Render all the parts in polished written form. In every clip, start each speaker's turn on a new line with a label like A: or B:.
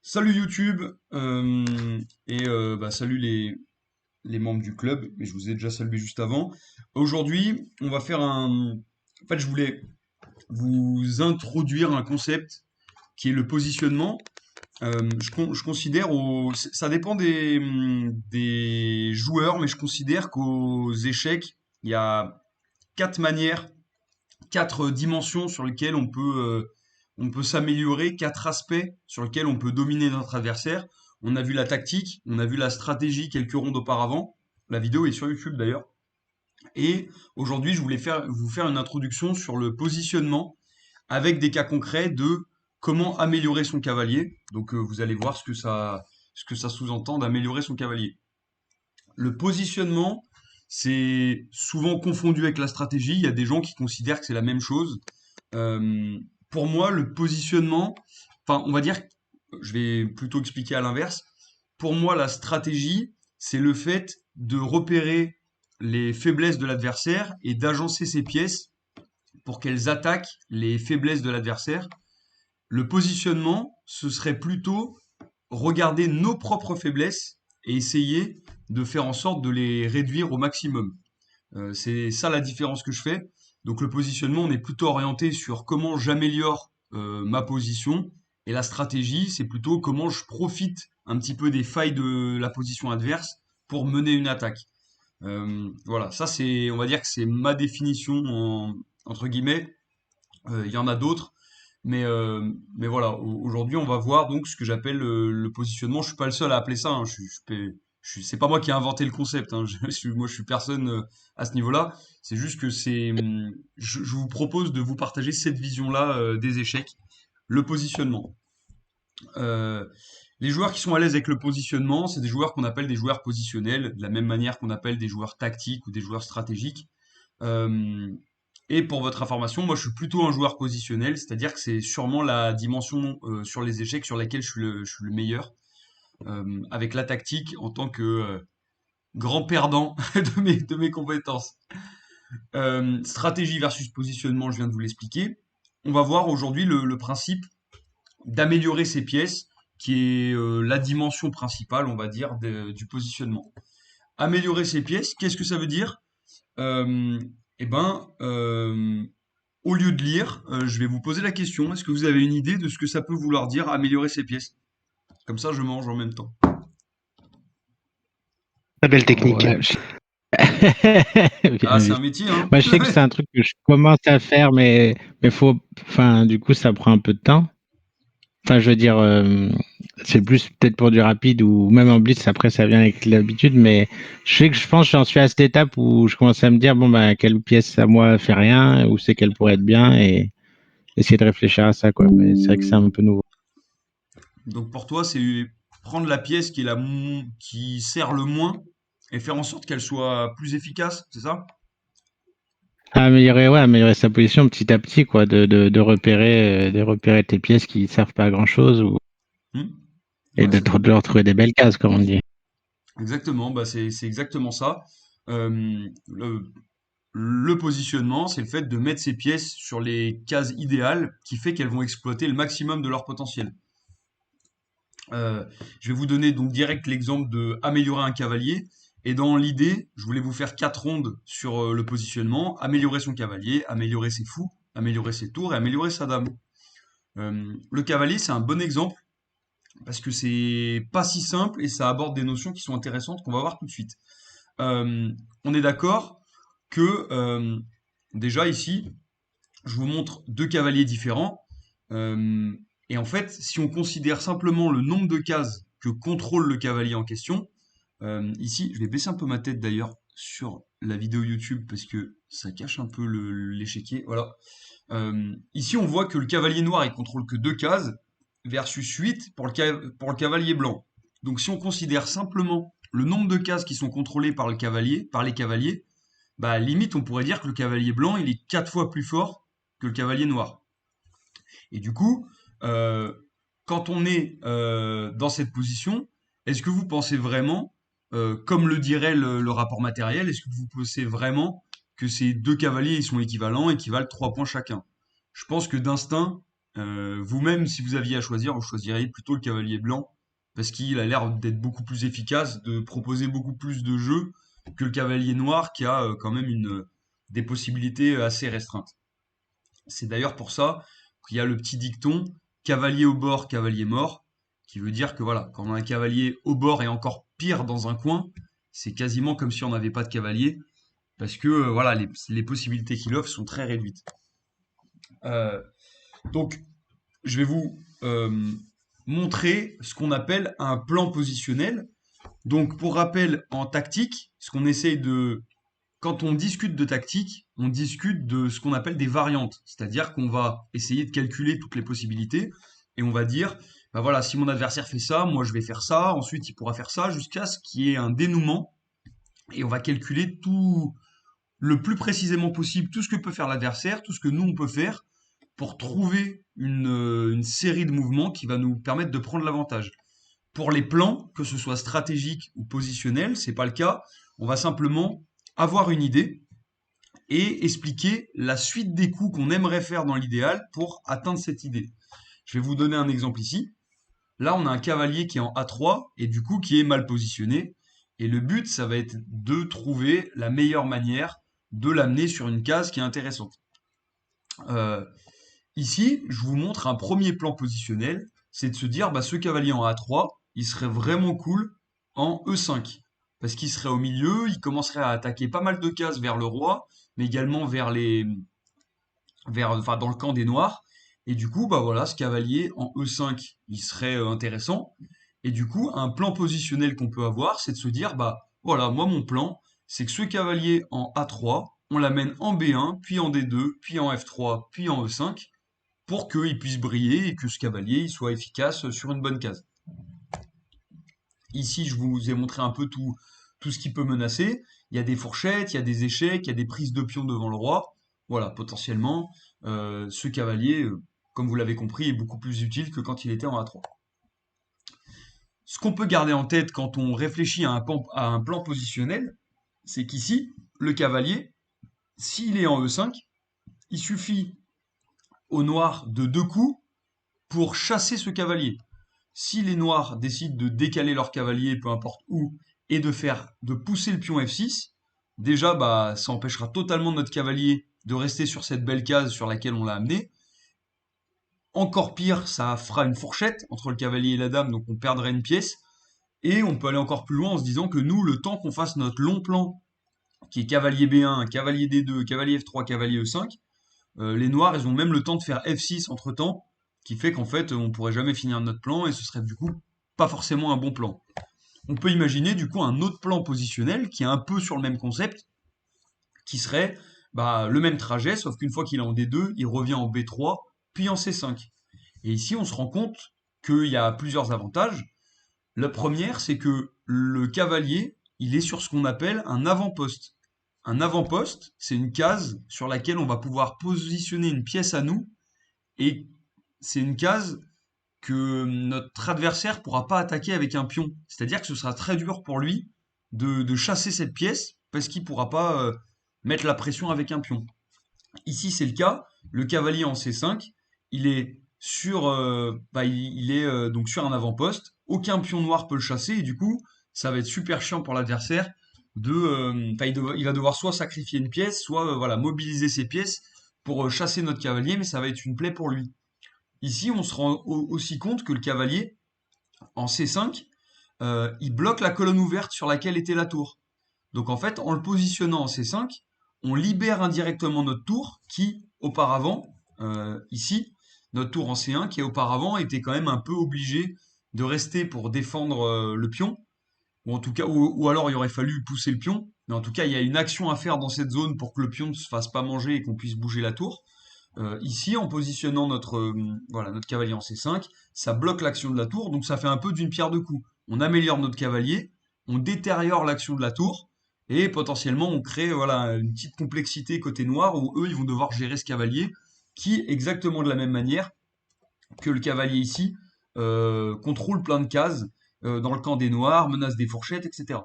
A: Salut YouTube salut les membres du club, mais je vous ai déjà salué juste avant. Aujourd'hui, on va faire un... En fait, je voulais vous introduire un concept qui est le positionnement. Je considère, ça dépend des joueurs, mais je considère qu'aux échecs, il y a quatre manières, quatre dimensions sur lesquelles on peut s'améliorer, quatre aspects sur lesquels on peut dominer notre adversaire. On a vu la tactique, on a vu la stratégie quelques rondes auparavant. La vidéo est sur YouTube d'ailleurs. Et aujourd'hui, je voulais vous faire une introduction sur le positionnement avec des cas concrets de comment améliorer son cavalier. Donc vous allez voir ce que ça sous-entend d'améliorer son cavalier. Le positionnement, c'est souvent confondu avec la stratégie. Il y a des gens qui considèrent que c'est la même chose. Euh, pour moi, le positionnement, enfin, on va dire, je vais plutôt expliquer à l'inverse. Pour moi, la stratégie, c'est le fait de repérer les faiblesses de l'adversaire et d'agencer ses pièces pour qu'elles attaquent les faiblesses de l'adversaire. Le positionnement, ce serait plutôt regarder nos propres faiblesses et essayer de faire en sorte de les réduire au maximum. C'est ça la différence que je fais. Donc le positionnement, on est plutôt orienté sur comment j'améliore ma position et la stratégie, c'est plutôt comment je profite un petit peu des failles de la position adverse pour mener une attaque. Voilà, ça c'est, on va dire que c'est ma définition entre guillemets. Il y en a d'autres, mais voilà. Aujourd'hui, on va voir donc ce que j'appelle le positionnement. Je suis pas le seul à appeler ça, hein. C'est pas moi qui ai inventé le concept, hein. Moi, je suis personne à ce niveau-là. C'est juste que je vous propose de vous partager cette vision-là des échecs, le positionnement. Euh, les joueurs qui sont à l'aise avec le positionnement, c'est des joueurs qu'on appelle des joueurs positionnels, de la même manière qu'on appelle des joueurs tactiques ou des joueurs stratégiques. Euh, et pour votre information, moi je suis plutôt un joueur positionnel, c'est-à-dire que c'est sûrement la dimension sur les échecs sur laquelle je suis le meilleur, avec la tactique en tant que grand perdant de mes compétences. Stratégie versus positionnement, je viens de vous l'expliquer. On va voir aujourd'hui le principe d'améliorer ses pièces, qui est la dimension principale, on va dire, du positionnement. Améliorer ses pièces, qu'est-ce que ça veut dire? euh, Eh ben, au lieu de lire, je vais vous poser la question. Est-ce que vous avez une idée de ce que ça peut vouloir dire améliorer ses pièces? Comme ça, je mange en même temps.
B: Très belle technique.
A: Ouais.
B: Bien
A: Ah, c'est
B: vu.
A: un métier, hein?
B: Moi, je sais que c'est un truc que je commence à faire, mais du coup, ça prend un peu de temps. Enfin, je veux dire, c'est plus peut-être pour du rapide ou même en blitz, après, ça vient avec l'habitude, mais je pense que j'en suis à cette étape où je commence à me dire, bon, ben, quelle pièce à moi fait rien, ou c'est qu'elle pourrait être bien, et essayer de réfléchir à ça, quoi. Mais c'est vrai que c'est un peu nouveau.
A: Donc pour toi, c'est prendre la pièce qui sert le moins et faire en sorte qu'elle soit plus efficace, c'est ça?
B: Améliorer, ouais, améliorer sa position petit à petit, quoi, de repérer tes pièces qui servent pas à grand chose,
A: Hmm.
B: et
A: Ouais, c'est
B: de leur trouver des belles cases, comme on dit.
A: exactement. Bah c'est exactement ça. Euh, le, le positionnement, c'est le fait de mettre ces pièces sur les cases idéales qui fait qu'elles vont exploiter le maximum de leur potentiel. Euh, je vais vous donner donc direct l'exemple de améliorer un cavalier. Et dans l'idée, je voulais vous faire quatre rondes sur le positionnement, améliorer son cavalier, améliorer ses fous, améliorer ses tours et améliorer sa dame. Le cavalier, c'est un bon exemple parce que c'est pas si simple et ça aborde des notions qui sont intéressantes qu'on va voir tout de suite. Euh, on est d'accord que déjà ici, je vous montre deux cavaliers différents. Euh, et en fait, si on considère simplement le nombre de cases que contrôle le cavalier en question, ici, je vais baisser un peu ma tête d'ailleurs sur la vidéo YouTube parce que ça cache un peu l'échiquier. Voilà. Ici, on voit que le cavalier noir, il contrôle que deux cases versus 8 pour le cavalier blanc. Donc, si on considère simplement le nombre de cases qui sont contrôlées par les cavaliers, bah limite, on pourrait dire que le cavalier blanc, il est 4 fois plus fort que le cavalier noir. Et du coup, euh, quand on est dans cette position, est-ce que vous pensez vraiment, comme le dirait le rapport matériel, est-ce que vous pensez vraiment que ces deux cavaliers ils sont équivalents, équivalent 3 points chacun? Je pense que d'instinct, Vous-même, si vous aviez à choisir, vous choisiriez plutôt le cavalier blanc, parce qu'il a l'air d'être beaucoup plus efficace, de proposer beaucoup plus de jeux que le cavalier noir, qui a quand même des possibilités assez restreintes. C'est d'ailleurs pour ça qu'il y a le petit dicton cavalier au bord, cavalier mort, qui veut dire que voilà, quand on a un cavalier au bord et encore pire dans un coin, c'est quasiment comme si on n'avait pas de cavalier, parce que voilà, les possibilités qu'il offre sont très réduites. Euh, donc, je vais vous montrer ce qu'on appelle un plan positionnel. Donc, pour rappel, en tactique, ce qu'on essaye de quand on discute de tactique, on discute de ce qu'on appelle des variantes. C'est-à-dire qu'on va essayer de calculer toutes les possibilités et on va dire, bah voilà, si mon adversaire fait ça, moi je vais faire ça, ensuite il pourra faire ça, jusqu'à ce qu'il y ait un dénouement et on va calculer tout le plus précisément possible tout ce que peut faire l'adversaire, tout ce que nous on peut faire pour trouver une série de mouvements qui va nous permettre de prendre l'avantage. Pour les plans, que ce soit stratégique ou positionnel, c'est pas le cas. On va simplement avoir une idée et expliquer la suite des coups qu'on aimerait faire dans l'idéal pour atteindre cette idée. Je vais vous donner un exemple ici. Là, on a un cavalier qui est en A3 et du coup qui est mal positionné. Et le but, ça va être de trouver la meilleure manière de l'amener sur une case qui est intéressante. Euh, Ici, je vous montre un premier plan positionnel, c'est de se dire, bah, ce cavalier en A3, il serait vraiment cool en E5. Parce qu'il serait au milieu, il commencerait à attaquer pas mal de cases vers le roi, mais également enfin, dans le camp des noirs. Et du coup, bah voilà, ce cavalier en E5, il serait intéressant. Et du coup, un plan positionnel qu'on peut avoir, c'est de se dire, bah voilà, moi mon plan, c'est que ce cavalier en A3, on l'amène en B1, puis en D2, puis en F3, puis en E5 pour qu'il puisse briller et que ce cavalier il soit efficace sur une bonne case. Ici, je vous ai montré un peu tout ce qui peut menacer. Il y a des fourchettes, il y a des échecs, il y a des prises de pions devant le roi. Voilà, potentiellement, ce cavalier, comme vous l'avez compris, est beaucoup plus utile que quand il était en A3. Ce qu'on peut garder en tête quand on réfléchit à un plan positionnel, c'est qu'ici, le cavalier, s'il est en E5, il suffit au noir de 2 coups pour chasser ce cavalier. Si les noirs décident de décaler leur cavalier, peu importe où, et de pousser le pion F6, déjà, bah, ça empêchera totalement notre cavalier de rester sur cette belle case sur laquelle on l'a amené. Encore pire, ça fera une fourchette entre le cavalier et la dame, donc on perdrait une pièce. Et on peut aller encore plus loin en se disant que nous, le temps qu'on fasse notre long plan, qui est cavalier B1, cavalier D2, cavalier F3, cavalier E5, les noirs, ils ont même le temps de faire F6 entre temps, qui fait qu'en fait, on pourrait jamais finir notre plan et ce serait du coup pas forcément un bon plan. On peut imaginer du coup un autre plan positionnel qui est un peu sur le même concept, qui serait bah, le même trajet, sauf qu'une fois qu'il est en D2, il revient en B3, puis en C5. Et ici, on se rend compte qu'il y a plusieurs avantages. La première, c'est que le cavalier, il est sur ce qu'on appelle un avant-poste. Un avant-poste, c'est une case sur laquelle on va pouvoir positionner une pièce à nous, et c'est une case que notre adversaire pourra pas attaquer avec un pion. C'est-à-dire que ce sera très dur pour lui de chasser cette pièce, parce qu'il pourra pas mettre la pression avec un pion. Ici, c'est le cas. Le cavalier en C5, il est donc sur un avant-poste. Aucun pion noir peut le chasser et du coup, ça va être super chiant pour l'adversaire il va devoir soit sacrifier une pièce, soit voilà mobiliser ses pièces pour chasser notre cavalier, mais ça va être une plaie pour lui. Ici, on se rend aussi compte que le cavalier en C5, il bloque la colonne ouverte sur laquelle était la tour. Donc en fait, en le positionnant en C5, on libère indirectement notre tour qui, auparavant, ici, notre tour en C1, qui auparavant était quand même un peu obligé de rester pour défendre le pion, ou en tout cas, ou alors il aurait fallu pousser le pion, mais en tout cas, il y a une action à faire dans cette zone pour que le pion ne se fasse pas manger et qu'on puisse bouger la tour. Ici, en positionnant notre cavalier en C5, ça bloque l'action de la tour, donc ça fait un peu d'une pierre deux coups. On améliore notre cavalier, on détériore l'action de la tour, et potentiellement on crée voilà, une petite complexité côté noir où eux ils vont devoir gérer ce cavalier, qui, exactement de la même manière que le cavalier ici, contrôle plein de cases dans le camp des noirs, menace des fourchettes, etc.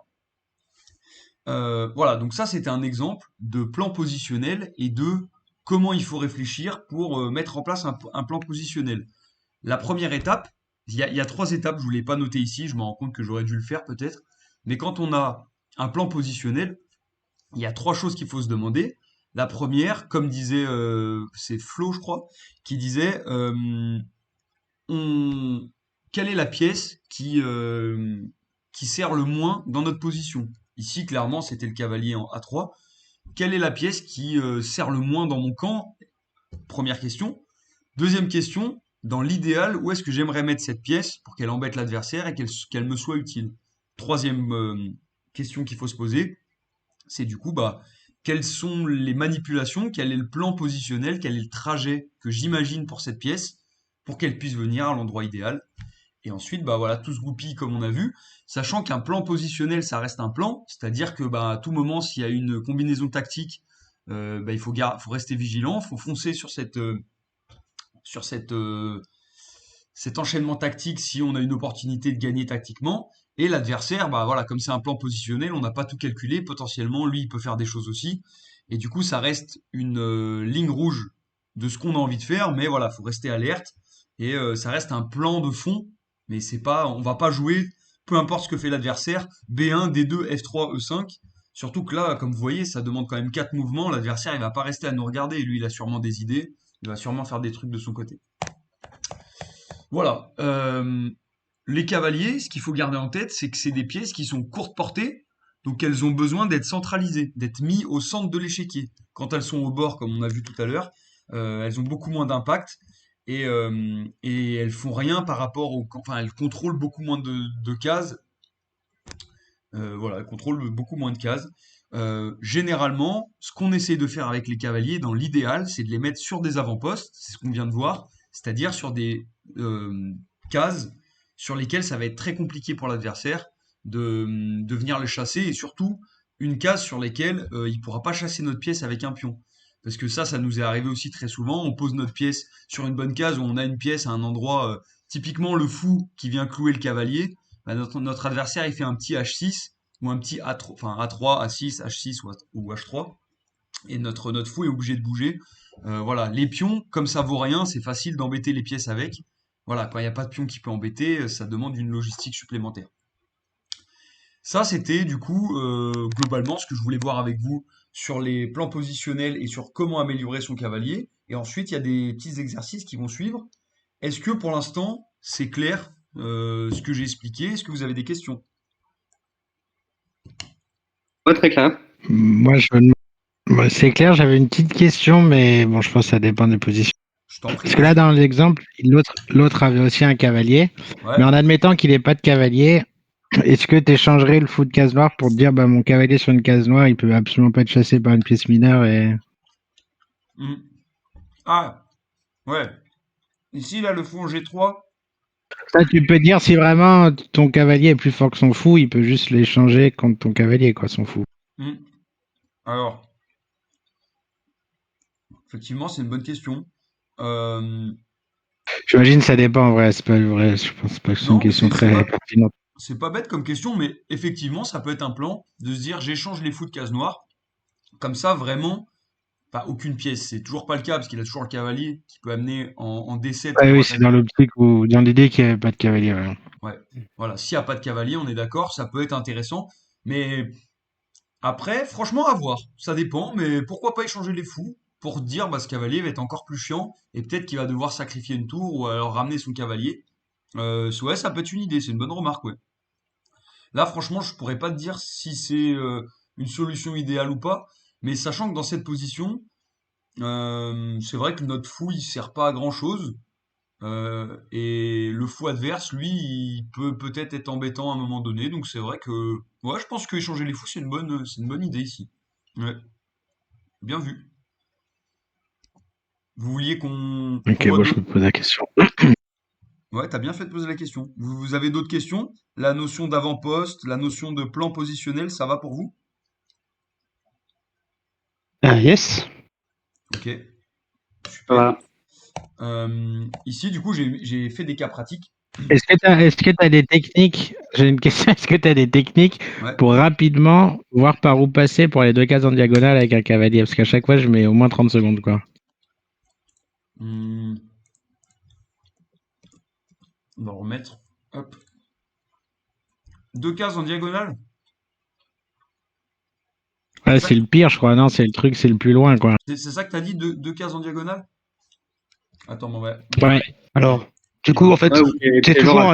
A: Voilà, donc ça c'était un exemple de plan positionnel et de comment il faut réfléchir pour mettre en place un plan positionnel. La première étape, il y a 3 étapes, je ne vous l'ai pas noté ici, je me rends compte que j'aurais dû le faire peut-être, mais quand on a un plan positionnel, il y a 3 choses qu'il faut se demander. La première, comme disait, c'est Flo, je crois, qui disait, on, quelle est la pièce qui sert le moins dans notre position? Ici, clairement, c'était le cavalier en A3. Quelle est la pièce qui sert le moins dans mon camp? Première question. Deuxième question, dans l'idéal, où est-ce que j'aimerais mettre cette pièce pour qu'elle embête l'adversaire et qu'elle me soit utile? Troisième question qu'il faut se poser, c'est du coup, bah, quelles sont les manipulations, quel est le plan positionnel, quel est le trajet que j'imagine pour cette pièce pour qu'elle puisse venir à l'endroit idéal. Et ensuite, bah voilà, tout se goupille comme on a vu, sachant qu'un plan positionnel, ça reste un plan, c'est-à-dire que bah, à tout moment, s'il y a une combinaison tactique, bah, faut rester vigilant, il faut foncer sur cet enchaînement tactique si on a une opportunité de gagner tactiquement. Et l'adversaire, bah voilà, comme c'est un plan positionnel, on n'a pas tout calculé, potentiellement, lui, il peut faire des choses aussi. Et du coup, ça reste une ligne rouge de ce qu'on a envie de faire, mais voilà, faut rester alerte. Et ça reste un plan de fond, mais c'est pas, on va pas jouer, peu importe ce que fait l'adversaire, B1, D2, F3, E5. Surtout que là, comme vous voyez, ça demande quand même 4 mouvements. L'adversaire, il va pas rester à nous regarder. Lui, il a sûrement des idées. Il va sûrement faire des trucs de son côté. Voilà. Les cavaliers, ce qu'il faut garder en tête, c'est que c'est des pièces qui sont courte portée, donc elles ont besoin d'être centralisées, d'être mis au centre de l'échiquier. Quand elles sont au bord, comme on a vu tout à l'heure, elles ont beaucoup moins d'impact et elles font rien par rapport au, enfin, elles contrôlent beaucoup moins de cases. Voilà, elles contrôlent beaucoup moins de cases. Généralement, ce qu'on essaie de faire avec les cavaliers, dans l'idéal, c'est de les mettre sur des avant-postes, c'est ce qu'on vient de voir, c'est-à-dire sur des cases sur lesquelles ça va être très compliqué pour l'adversaire de venir les chasser, et surtout une case sur laquelle il ne pourra pas chasser notre pièce avec un pion. Parce que ça nous est arrivé aussi très souvent, on pose notre pièce sur une bonne case où on a une pièce à un endroit, typiquement le fou qui vient clouer le cavalier, bah, notre adversaire il fait un petit H6 ou un petit A3, enfin A3, A6, H6 ou H3, et notre fou est obligé de bouger. Voilà, les pions, comme ça vaut rien, c'est facile d'embêter les pièces avec. Voilà, quand il n'y a pas de pion qui peut embêter, ça demande une logistique supplémentaire. Ça, c'était du coup globalement ce que je voulais voir avec vous sur les plans positionnels et sur comment améliorer son cavalier. Et ensuite, il y a des petits exercices qui vont suivre. Est-ce que pour l'instant, c'est clair ce que j'ai expliqué? Est-ce que vous avez des questions?
C: Ouais, très clair.
B: Moi, c'est clair, j'avais une petite question, mais bon, je pense que ça dépend des positions.
A: Je t'en prie.
B: Parce que là, dans l'exemple, l'autre avait aussi un cavalier,
A: Ouais.
B: mais en admettant qu'il n'ait pas de cavalier, est-ce que tu échangerais le fou de case noire pour te dire, bah, mon cavalier sur une case noire, il peut absolument pas être chassé par une pièce mineure et...
A: Hmm. Ah, ouais. Ici, là, le fou en G3.
B: Ça, tu peux dire si vraiment ton cavalier est plus fort que son fou, il peut juste l'échanger contre ton cavalier, quoi, son fou.
A: Hmm. Alors, effectivement, c'est une bonne question. Euh,
B: J'imagine que ça dépend en vrai, c'est pas vrai, je pense pas que c'est une
A: non, mais
B: question très pertinente.
A: c'est pas bête comme question, mais effectivement, ça peut être un plan de se dire j'échange les fous de case noire. Comme ça, vraiment, pas aucune pièce. C'est toujours pas le cas parce qu'il a toujours le cavalier qui peut amener en D7
B: Ouais,
A: pour
B: oui, c'est
A: attaquer.
B: dans l'optique ou dans l'idée qu'il n'y avait pas de cavalier. Ouais.
A: Ouais. Voilà. S'il n'y a pas de cavalier, on est d'accord, ça peut être intéressant. Mais après, franchement, à voir. Ça dépend, mais pourquoi pas échanger les fous pour dire bah ce cavalier va être encore plus chiant et peut-être qu'il va devoir sacrifier une tour ou alors ramener son cavalier. Ouais, ça peut être une idée, c'est une bonne remarque, ouais. Là, franchement, je pourrais pas te dire si c'est une solution idéale ou pas, mais sachant que dans cette position, c'est vrai que notre fou, il sert pas à grand-chose, et le fou adverse, lui, il peut peut-être être embêtant à un moment donné, donc c'est vrai que, ouais, je pense que échanger les fous, c'est une bonne idée ici. Ouais, bien vu. Vous vouliez qu'on
B: Ok,
A: voit
B: bon, je
A: d'autres?
B: me pose la question.
A: Ouais, t'as bien fait de poser la question. Vous avez d'autres questions? La notion d'avant-poste, la notion de plan positionnel, ça va pour vous?
B: Yes.
A: Ok, super.
C: Voilà.
A: Ici, du coup, j'ai fait des cas pratiques.
B: Est-ce que tu as des techniques? J'ai une question. Est-ce que tu as des techniques
A: Ouais.
B: pour rapidement voir par où passer pour les deux cases en diagonale avec un cavalier? Parce qu'à chaque fois, je mets au moins 30 secondes, quoi.
A: Hmm, on va remettre. Hop. Deux cases en diagonale? C'est
B: Ouais,
A: ça,
B: c'est le pire, je crois. Non, c'est le truc, c'est le plus loin, quoi.
A: c'est ça que t'as dit, deux cases en diagonale? Attends, bon, ouais.
B: Ouais.
C: Alors, du
A: Et
C: coup, en
A: l'autre?
C: fait,
D: Ouais, ou
C: t'es
D: t'es genre
C: toujours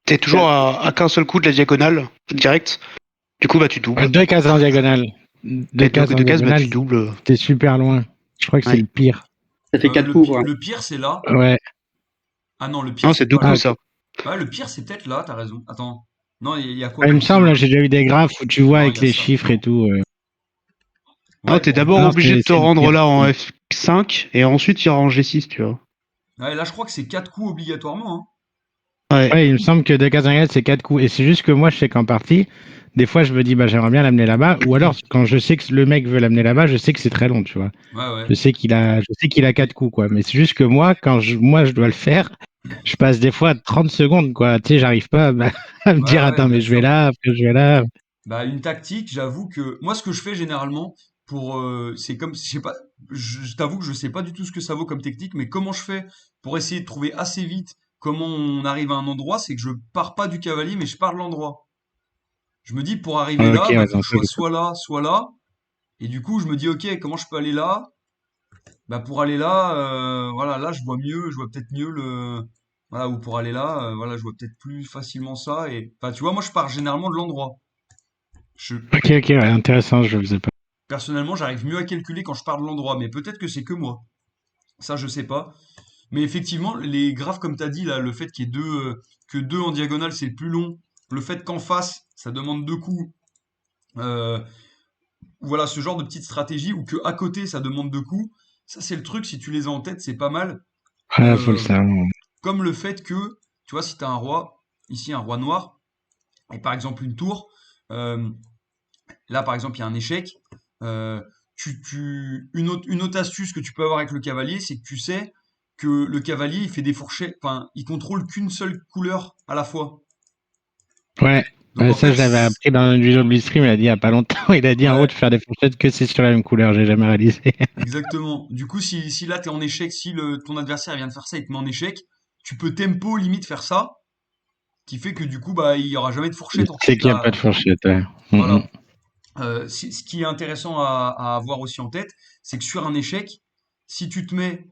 C: t'es toujours à qu'un seul coup de la diagonale, direct. Du coup, bah, tu doubles.
B: Deux cases en diagonale. Deux
C: Et
B: cases en
C: deux cases, bah,
B: diagonale,
C: tu doubles.
B: t'es super loin. Je crois que c'est
C: Ouais.
B: le pire.
D: Ça fait 4 coups, quoi.
A: Le pire, c'est là.
B: Ouais.
A: Ah non, le pire,
C: Non, c'est
A: c'est
C: deux
A: pas là.
C: coups, ça.
A: Ouais, le pire, c'est peut-être là, t'as raison. Attends. Non, il y a quoi
B: Ah, il me
A: comme
B: semble,
A: symbole?
B: j'ai déjà eu des graphes où tu vois
A: Non, il
B: avec
A: y a
B: les
A: ça.
B: chiffres et tout.
C: Non,
A: Ouais,
C: t'es
A: bon.
C: d'abord
B: Non,
C: obligé de te
B: c'est le
C: rendre
B: pire.
C: là en F5 et ensuite il ira en G6, tu vois.
A: Ouais, là, je crois que c'est quatre coups obligatoirement, hein.
C: Ouais.
B: Ouais, il me semble que deux cases en diagonale, c'est quatre coups. Et c'est juste que moi, je sais qu'en partie, des fois, je me dis, bah, j'aimerais bien l'amener là-bas. Ou alors, quand je sais que le mec veut l'amener là-bas, je sais que c'est très long, tu vois.
A: Ouais, ouais.
B: Je sais qu'il a quatre coups, quoi. Mais c'est juste que moi, moi, je dois le faire, je passe des fois 30 secondes, quoi. Tu sais, j'arrive pas à me
A: Ouais,
B: dire,
A: ouais,
B: attends,
A: bien
B: mais je vais
A: sûr.
B: là, après je vais là.
A: Bah, une tactique, j'avoue que moi, ce que je fais généralement pour, c'est comme, je sais pas, je t'avoue que je sais pas du tout ce que ça vaut comme technique, mais comment je fais pour essayer de trouver assez vite comment on arrive à un endroit, c'est que je pars pas du cavalier, mais je pars de l'endroit. Je me dis pour arriver
B: Ok,
A: là, bah
B: ouais,
A: faut
B: dans
A: que je
B: ça,
A: sois soit là, soit là. Et du coup, je me dis ok, comment je peux aller là? Bah pour aller là, voilà, là je vois mieux, je vois peut-être mieux voilà, ou pour aller là, voilà, je vois peut-être plus facilement ça. Et, enfin, tu vois, moi je pars généralement de l'endroit. Je,
B: ok, ouais, intéressant, je le faisais pas.
A: Personnellement, j'arrive mieux à calculer quand je pars de l'endroit, mais peut-être que c'est que moi. Ça, je sais pas. Mais effectivement, les graphes, comme tu as dit, là, le fait qu'il y ait que deux en diagonale, c'est le plus long. Le fait qu'en face, ça demande deux coups. euh, voilà, ce genre de petite stratégie, ou que à côté, ça demande deux coups. Ça, c'est le truc, si tu les as en tête, c'est pas mal.
B: Ouais, faut le
A: Euh,
B: savoir.
A: Comme le fait que, tu vois, si tu as un roi, ici un roi noir, et par exemple une tour, euh, là, par exemple, il y a un échec. Euh, une autre astuce que tu peux avoir avec le cavalier, c'est que tu sais que le cavalier, il fait des fourchettes, enfin, il contrôle qu'une seule couleur à la fois.
B: Ouais.
A: Donc en
B: Ça,
A: fait,
B: je l'avais appris dans une vidéo de Blitzstream, il a dit il y a pas longtemps, il a dit en haut
A: ouais,
B: de faire des fourchettes que c'est sur la même couleur, j'ai jamais réalisé.
A: exactement. Du coup, si là, tu es en échec, si ton adversaire vient de faire ça et te met en échec, tu peux tempo limite faire ça, qui fait que du coup, bah, il y aura jamais de fourchette en
B: C'est
A: fait
B: qu'il n'y a pas
A: là.
B: de fourchette, ouais.
A: Voilà. Ce qui est intéressant à avoir aussi en tête, c'est que sur un échec, si tu te mets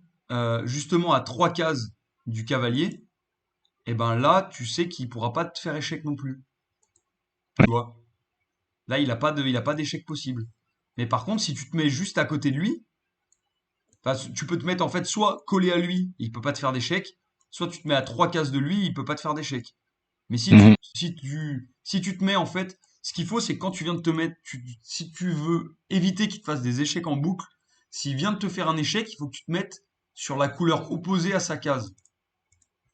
A: justement à trois cases du cavalier, et ben là, tu sais qu'il pourra pas te faire échec non plus. Tu vois? Là, il a pas d'échec possible. Mais par contre, si tu te mets juste à côté de lui, enfin, tu peux te mettre en fait soit collé à lui, il peut pas te faire d'échec, soit tu te mets à trois cases de lui, il peut pas te faire d'échec. Mais
B: Mhm.
A: si tu te mets en fait, ce qu'il faut, c'est que quand tu viens de te mettre, si tu veux éviter qu'il te fasse des échecs en boucle, s'il vient de te faire un échec, il faut que tu te mettes sur la couleur opposée à sa case.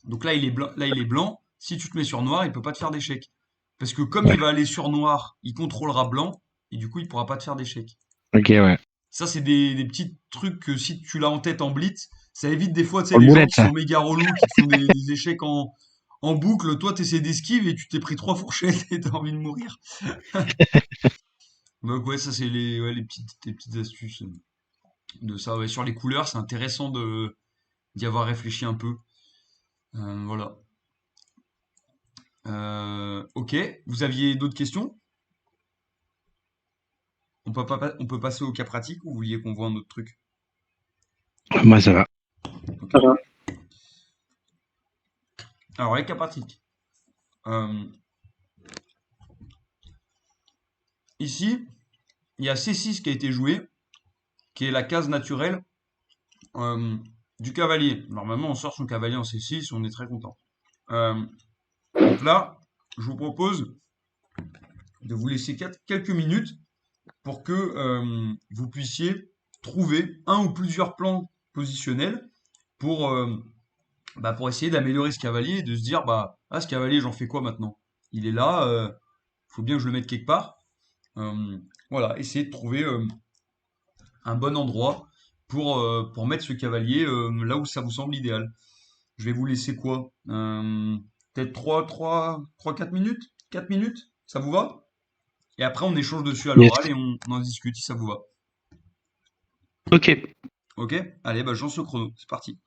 A: Donc là, il est blanc, là, il est blanc. Si tu te mets sur noir, il peut pas te faire d'échec. Parce que comme
B: Ouais.
A: il va aller sur noir, il contrôlera blanc, et du coup, il pourra pas te faire d'échec.
B: Ok, ouais.
A: Ça, c'est des petits trucs que si tu l'as en tête en blitz, ça évite des fois, tu sais,
B: Pour le
A: les gens
B: boulette,
A: qui
B: ça.
A: sont méga relous, qui te font des échecs en boucle. Toi, t'essaies d'esquive et tu t'es pris trois fourchettes et t'as envie de mourir. Donc ouais, ça c'est les petites astuces de ça. Ouais. Sur les couleurs, c'est intéressant d'y avoir réfléchi un peu. Voilà. Ok. Vous aviez d'autres questions? On peut passer au cas pratique ou vous vouliez qu'on voit un autre truc?
B: Moi, ça va.
A: Ok.
D: Ça va.
A: Alors les cas pratiques. Euh, Ici, il y a C6 qui a été joué, qui est la case naturelle euh, du cavalier. Normalement, on sort son cavalier en C6, on est très content. Euh, donc là, je vous propose de vous laisser quelques minutes pour que vous puissiez trouver un ou plusieurs plans positionnels pour, pour essayer d'améliorer ce cavalier et de se dire, bah, ah, ce cavalier, j'en fais quoi maintenant? Il est là, faut bien que je le mette quelque part. Euh, voilà, essayer de trouver un bon endroit pour mettre ce cavalier là où ça vous semble idéal. Je vais vous laisser quoi? Peut-être 4 minutes? 4 minutes? Ça vous va? Et après, on échange dessus à
B: Yes.
A: l'oral et on en discute si ça vous va.
C: Ok.
A: Ok? Allez, bah, je lance le chrono. C'est parti.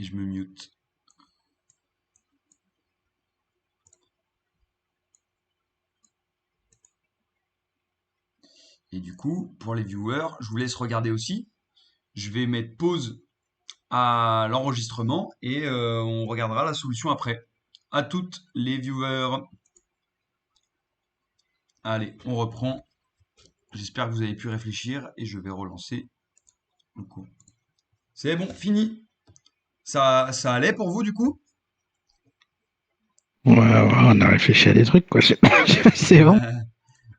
A: et je me mute. Et du coup, pour les viewers, je vous laisse regarder aussi. Je vais mettre pause à l'enregistrement et on regardera la solution après. À toutes les viewers. Allez, on reprend. J'espère que vous avez pu réfléchir et je vais relancer le coup. C'est bon, fini. Ça allait pour vous du coup?
B: Ouais, on a réfléchi à des trucs, quoi. C'est bon.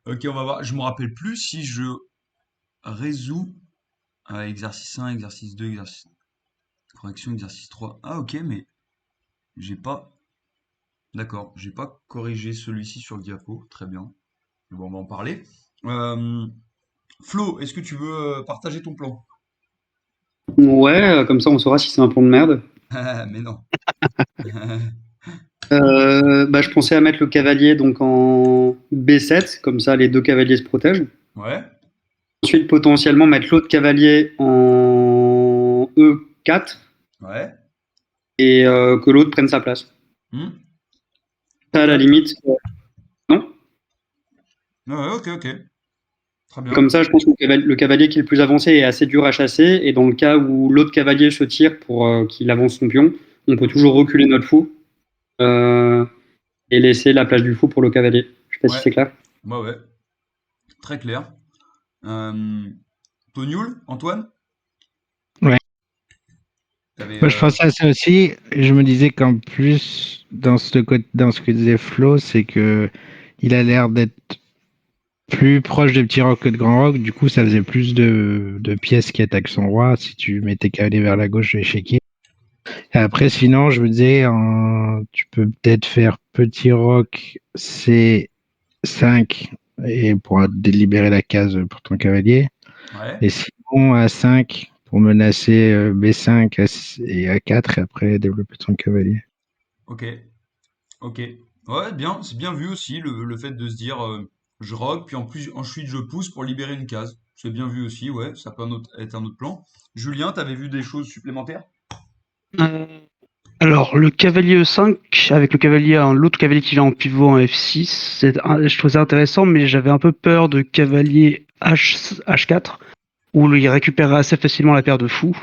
A: Ok, on va voir. Je me rappelle plus si je résous exercice 1, exercice 2, exercice correction, exercice 3. Ah ok, mais j'ai pas. D'accord, j'ai pas corrigé celui-ci sur le diapo. Très bien. Bon, on va en parler. Euh, Flo, est-ce que tu veux partager ton plan?
D: Ouais, comme ça on saura si c'est un plan de merde.
A: Mais non.
D: Je pensais à mettre le cavalier donc en B7, comme ça les deux cavaliers se protègent.
A: Ouais,
D: Ensuite, potentiellement mettre l'autre cavalier en E4
A: ouais.
D: et que l'autre prenne sa place.
A: Hmm.
D: Ça, à
A: Ok,
D: la limite, non?
A: ouais, ok, ok. Très bien.
D: Comme ça, je pense que le cavalier qui est le plus avancé est assez dur à chasser. Et dans le cas où l'autre cavalier se tire pour qu'il avance son pion, on peut toujours reculer notre fou euh, et laisser la place du fou pour le cavalier. Je sais pas si
A: Ouais,
D: c'est clair.
A: bah ouais. Très clair. Euh, Tognoul, Antoine?
B: Ouais.
A: T'avais.
B: Moi, je pensais à ça aussi. Et je me disais qu'en plus, dans ce que disait Flo, c'est que il a l'air d'être plus proche de Petit Rock que de Grand Rock. Du coup, ça faisait plus de pièces qui attaquent son roi. Si tu mettais cavalier vers la gauche, je vais checker. Et après, sinon, je me disais, tu peux peut-être faire Petit Rock C5 et pour délibérer la case pour ton cavalier.
A: Ouais,
B: Et sinon, A5 pour menacer B5 et A4 et après développer son cavalier.
A: ok, ok. Ouais, bien, c'est bien vu aussi le fait de se dire je rogue, puis en plus ensuite je pousse pour libérer une case. C'est bien vu aussi, ouais, ça peut être un autre plan. Julien, t'avais vu des choses supplémentaires?
C: Euh, Alors, le cavalier E5, avec le cavalier, l'autre cavalier qui vient en pivot en F6, je trouve ça intéressant, mais j'avais un peu peur de cavalier H4, où il récupérerait assez facilement la paire de fous.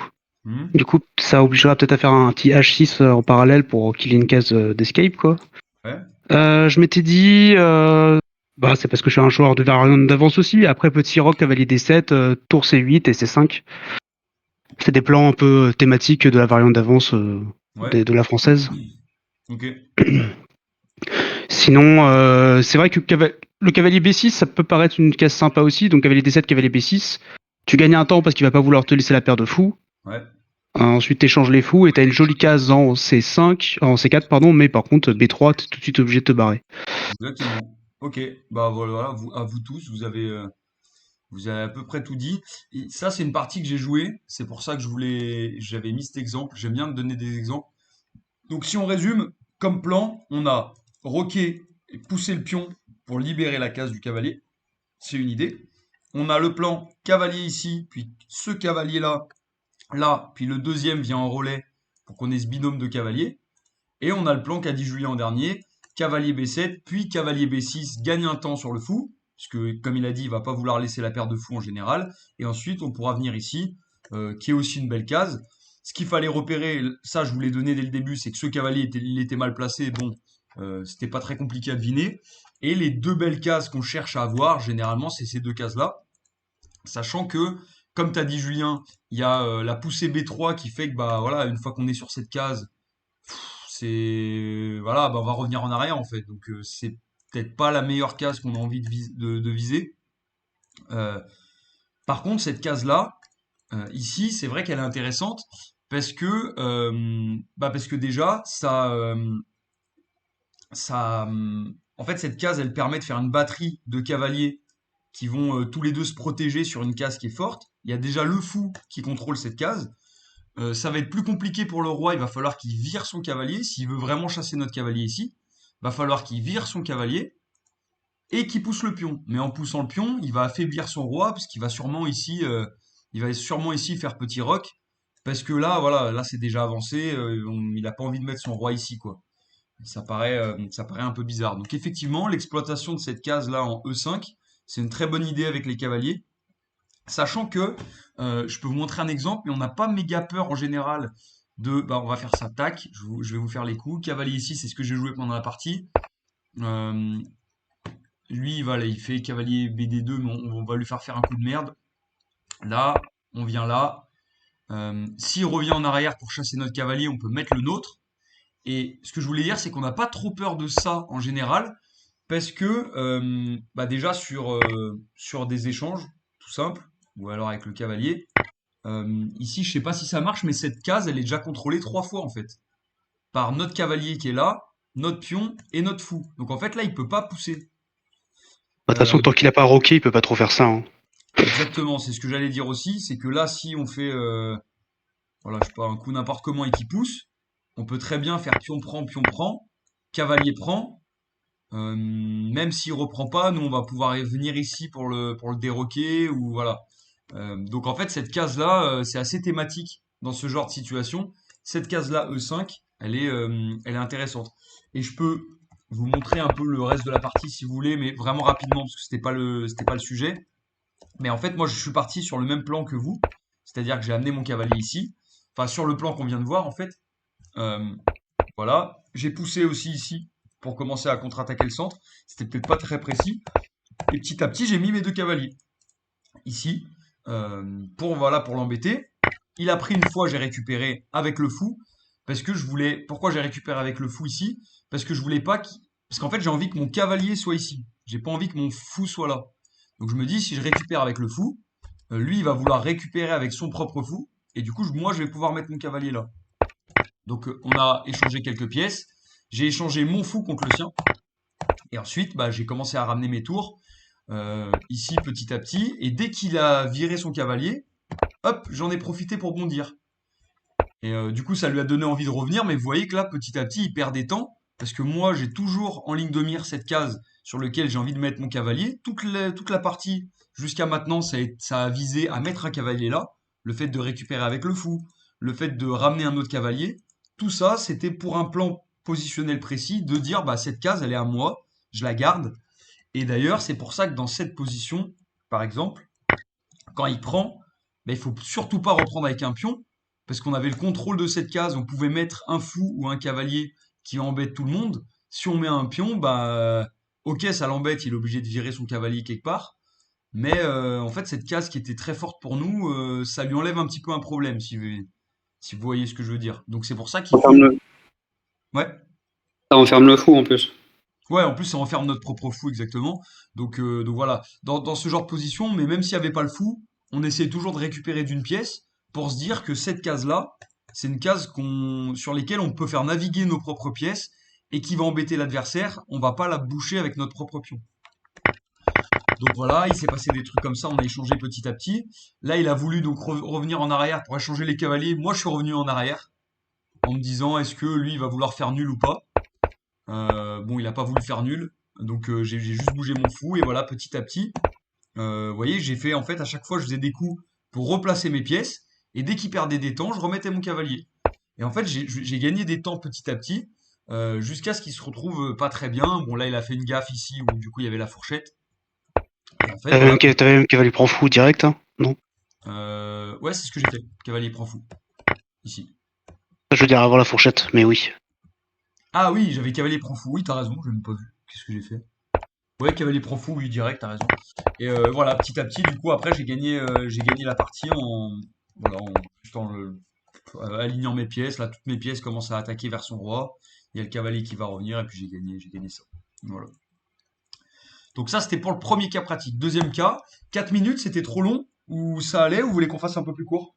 A: Hmm.
C: Du coup, ça obligera peut-être à faire un petit H6 en parallèle pour qu'il ait une case d'escape, quoi.
A: Ouais,
C: Je m'étais dit, c'est parce que je suis un joueur de variante d'avance aussi. Après, petit roc, cavalier D7, tour C8 et C5. C'est des plans un peu thématiques de la variante d'avance
A: ouais,
C: de la française.
A: ok,
C: Sinon, c'est vrai que le cavalier B6, ça peut paraître une case sympa aussi. Donc cavalier D7, cavalier B6. Tu gagnes un temps parce qu'il va pas vouloir te laisser la paire de fous.
A: ouais,
C: Ensuite, tu échanges les fous et tu as une jolie case en C5, en C4, pardon, mais par contre, B3, tu es tout de suite obligé de te barrer.
A: exactement. Ok, bah voilà, à vous tous, vous avez à peu près tout dit. Et ça, c'est une partie que j'ai jouée. C'est pour ça que j'avais mis cet exemple. J'aime bien te donner des exemples. Donc, si on résume, comme plan, on a roqué et poussé le pion pour libérer la case du cavalier. C'est une idée. On a le plan cavalier ici, puis ce cavalier-là, là, puis le deuxième vient en relais pour qu'on ait ce binôme de cavaliers. Et on a le plan qu'a dit Julien en dernier, cavalier B7, puis cavalier B6, gagne un temps sur le fou, puisque comme il a dit, il va pas vouloir laisser la paire de fous en général. Et ensuite, on pourra venir ici, qui est aussi une belle case. Ce qu'il fallait repérer, ça je vous l'ai donné dès le début, c'est que ce cavalier il était mal placé, bon, c'était pas très compliqué à deviner. Et les deux belles cases qu'on cherche à avoir, généralement, c'est ces deux cases-là. Sachant que, comme tu as dit Julien, il y a la poussée B3 qui fait que, bah voilà, une fois qu'on est sur cette case, c'est voilà, bah, on va revenir en arrière en fait. Donc c'est peut-être pas la meilleure case qu'on a envie de viser. Euh, Par contre, cette case-là, ici, c'est vrai qu'elle est intéressante parce que déjà, en fait, cette case, elle permet de faire une batterie de cavaliers qui vont tous les deux se protéger sur une case qui est forte. Il y a déjà le fou qui contrôle cette case. Ça va être plus compliqué pour le roi, il va falloir qu'il vire son cavalier. S'il veut vraiment chasser notre cavalier ici, va falloir qu'il vire son cavalier et qu'il pousse le pion. Mais en poussant le pion, il va affaiblir son roi, puisqu'il va sûrement ici, il va sûrement ici faire petit roc Parce que là, voilà, là c'est déjà avancé, il a pas envie de mettre son roi ici, quoi. Ça paraît un peu bizarre. Donc effectivement, l'exploitation de cette case-là en E5, c'est une très bonne idée avec les cavaliers. Sachant que, je peux vous montrer un exemple, mais on n'a pas méga peur en général bah on va faire ça, tac, je vais vous faire les coups. Cavalier ici, c'est ce que j'ai joué pendant la partie. Euh, Lui, voilà, il fait cavalier BD2, mais on va lui faire un coup de merde. Là, on vient là. S'il revient en arrière pour chasser notre cavalier, on peut mettre le nôtre. Et ce que je voulais dire, c'est qu'on n'a pas trop peur de ça en général, parce que bah déjà sur des échanges, tout simple, ou alors avec le cavalier, ici je sais pas si ça marche, mais cette case elle est déjà contrôlée 3 fois en fait, par notre cavalier qui est là, notre pion et notre fou. Donc en fait là il peut pas pousser.
C: De toute façon, tant qu'il a pas roqué, il peut pas trop faire ça. Hein.
A: Exactement, c'est ce que j'allais dire aussi, c'est que là si on fait voilà, je sais pas, un coup n'importe comment et qu'il pousse, on peut très bien faire pion prend, cavalier prend. Même s'il reprend pas, nous on va pouvoir venir ici pour le déroquer ou voilà. Donc en fait cette case là c'est assez thématique dans ce genre de situation. Cette case là E5 elle est intéressante. Et je peux vous montrer un peu le reste de la partie si vous voulez, mais vraiment rapidement parce que c'était pas le sujet. Mais en fait moi je suis parti sur le même plan que vous, c'est-à-dire que j'ai amené mon cavalier ici, enfin sur le plan qu'on vient de voir en fait. Euh, voilà. J'ai poussé aussi ici pour commencer à contre-attaquer le centre. C'était peut-être pas très précis. Et petit à petit, j'ai mis mes 2 cavaliers ici pour voilà pour l'embêter. Il a pris une fois, j'ai récupéré avec le fou parce que je voulais. Pourquoi j'ai récupéré avec le fou ici? Parce que je voulais pas parce qu'en fait j'ai envie que mon cavalier soit ici. J'ai pas envie que mon fou soit là. Donc je me dis si je récupère avec le fou, lui il va vouloir récupérer avec son propre fou et du coup moi je vais pouvoir mettre mon cavalier là. Donc on a échangé quelques pièces. J'ai échangé mon fou contre le sien. Et ensuite, bah, j'ai commencé à ramener mes tours ici petit à petit. Et dès qu'il a viré son cavalier, hop, j'en ai profité pour bondir. Et du coup, ça lui a donné envie de revenir. Mais vous voyez que là, petit à petit, il perd des temps. Parce que moi, j'ai toujours en ligne de mire cette case sur laquelle j'ai envie de mettre mon cavalier. Toute la partie jusqu'à maintenant, ça a visé à mettre un cavalier là. Le fait de récupérer avec le fou, le fait de ramener un autre cavalier. Tout ça, c'était pour un plan positionnel précis de dire bah cette case, elle est à moi, je la garde. Et d'ailleurs, c'est pour ça que dans cette position, par exemple, quand il prend, bah, il faut surtout pas reprendre avec un pion, parce qu'on avait le contrôle de cette case, on pouvait mettre un fou ou un cavalier qui embête tout le monde. Si on met un pion, bah ok, ça l'embête, il est obligé de virer son cavalier quelque part. Mais en fait, cette case qui était très forte pour nous, ça lui enlève un petit peu un problème, si vous voyez ce que je veux dire. Donc c'est pour ça qu'il faut. Ouais.
D: Ça enferme le fou en plus.
A: Ouais, en plus, ça enferme notre propre fou, exactement. Donc voilà, dans ce genre de position, mais même s'il n'y avait pas le fou, on essaie toujours de récupérer d'une pièce pour se dire que cette case-là, c'est une case sur lesquelles on peut faire naviguer nos propres pièces et qui va embêter l'adversaire. On va pas la boucher avec notre propre pion. Donc voilà, il s'est passé des trucs comme ça, on a échangé petit à petit. Là, il a voulu donc revenir en arrière pour échanger les cavaliers. Moi, je suis revenu en arrière en me disant est-ce que lui, il va vouloir faire nul ou pas. Bon, il a pas voulu faire nul, donc j'ai juste bougé mon fou et voilà, petit à petit, vous voyez, j'ai fait en fait à chaque fois, je faisais des coups pour replacer mes pièces et dès qu'il perdait des temps, je remettais mon cavalier. Et en fait, j'ai gagné des temps petit à petit jusqu'à ce qu'il se retrouve pas très bien. Bon, là, il a fait une gaffe ici où du coup il y avait la fourchette. Et en fait, voilà.
C: T'avais même cavalier prend fou direct, hein? Non?
A: Ouais, c'est ce que j'ai fait. Cavalier prend fou ici.
C: Je veux dire avant la fourchette, mais oui.
A: Ah oui, j'avais cavalier prend fou. Oui, t'as raison, je l'ai même pas vu. Qu'est-ce que j'ai fait? Ouais, cavalier prend fou, oui, direct, t'as raison. Et voilà, petit à petit, du coup, après, j'ai gagné la partie voilà, juste alignant mes pièces. Là, toutes mes pièces commencent à attaquer vers son roi. Il y a le cavalier qui va revenir, et puis j'ai gagné ça. Voilà. Donc ça, c'était pour le premier cas pratique. Deuxième cas, 4 minutes, c'était trop long, ou ça allait, ou vous voulez qu'on fasse un peu plus court?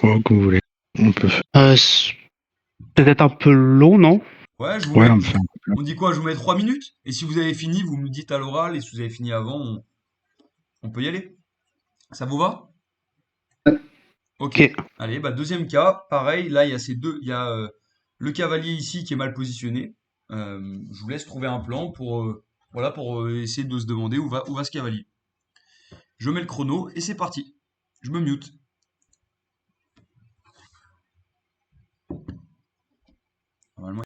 B: Ouais, comme vous voulez. On peut faire.
C: C'est peut-être un peu long, non?
A: Ouais, je vous
B: Ouais,
A: mets,
B: on fait un peu plus.
A: on dit quoi? Je vous mets 3 minutes, et si vous avez fini, vous me dites à l'oral, et si vous avez fini avant, on peut y aller. Ça vous va? Ok,
C: Ok.
A: allez, bah deuxième cas, pareil, là il y a le cavalier ici qui est mal positionné. Je vous laisse trouver un plan pour essayer de se demander où va ce cavalier. Je mets le chrono et c'est parti. Je me mute. Normalement.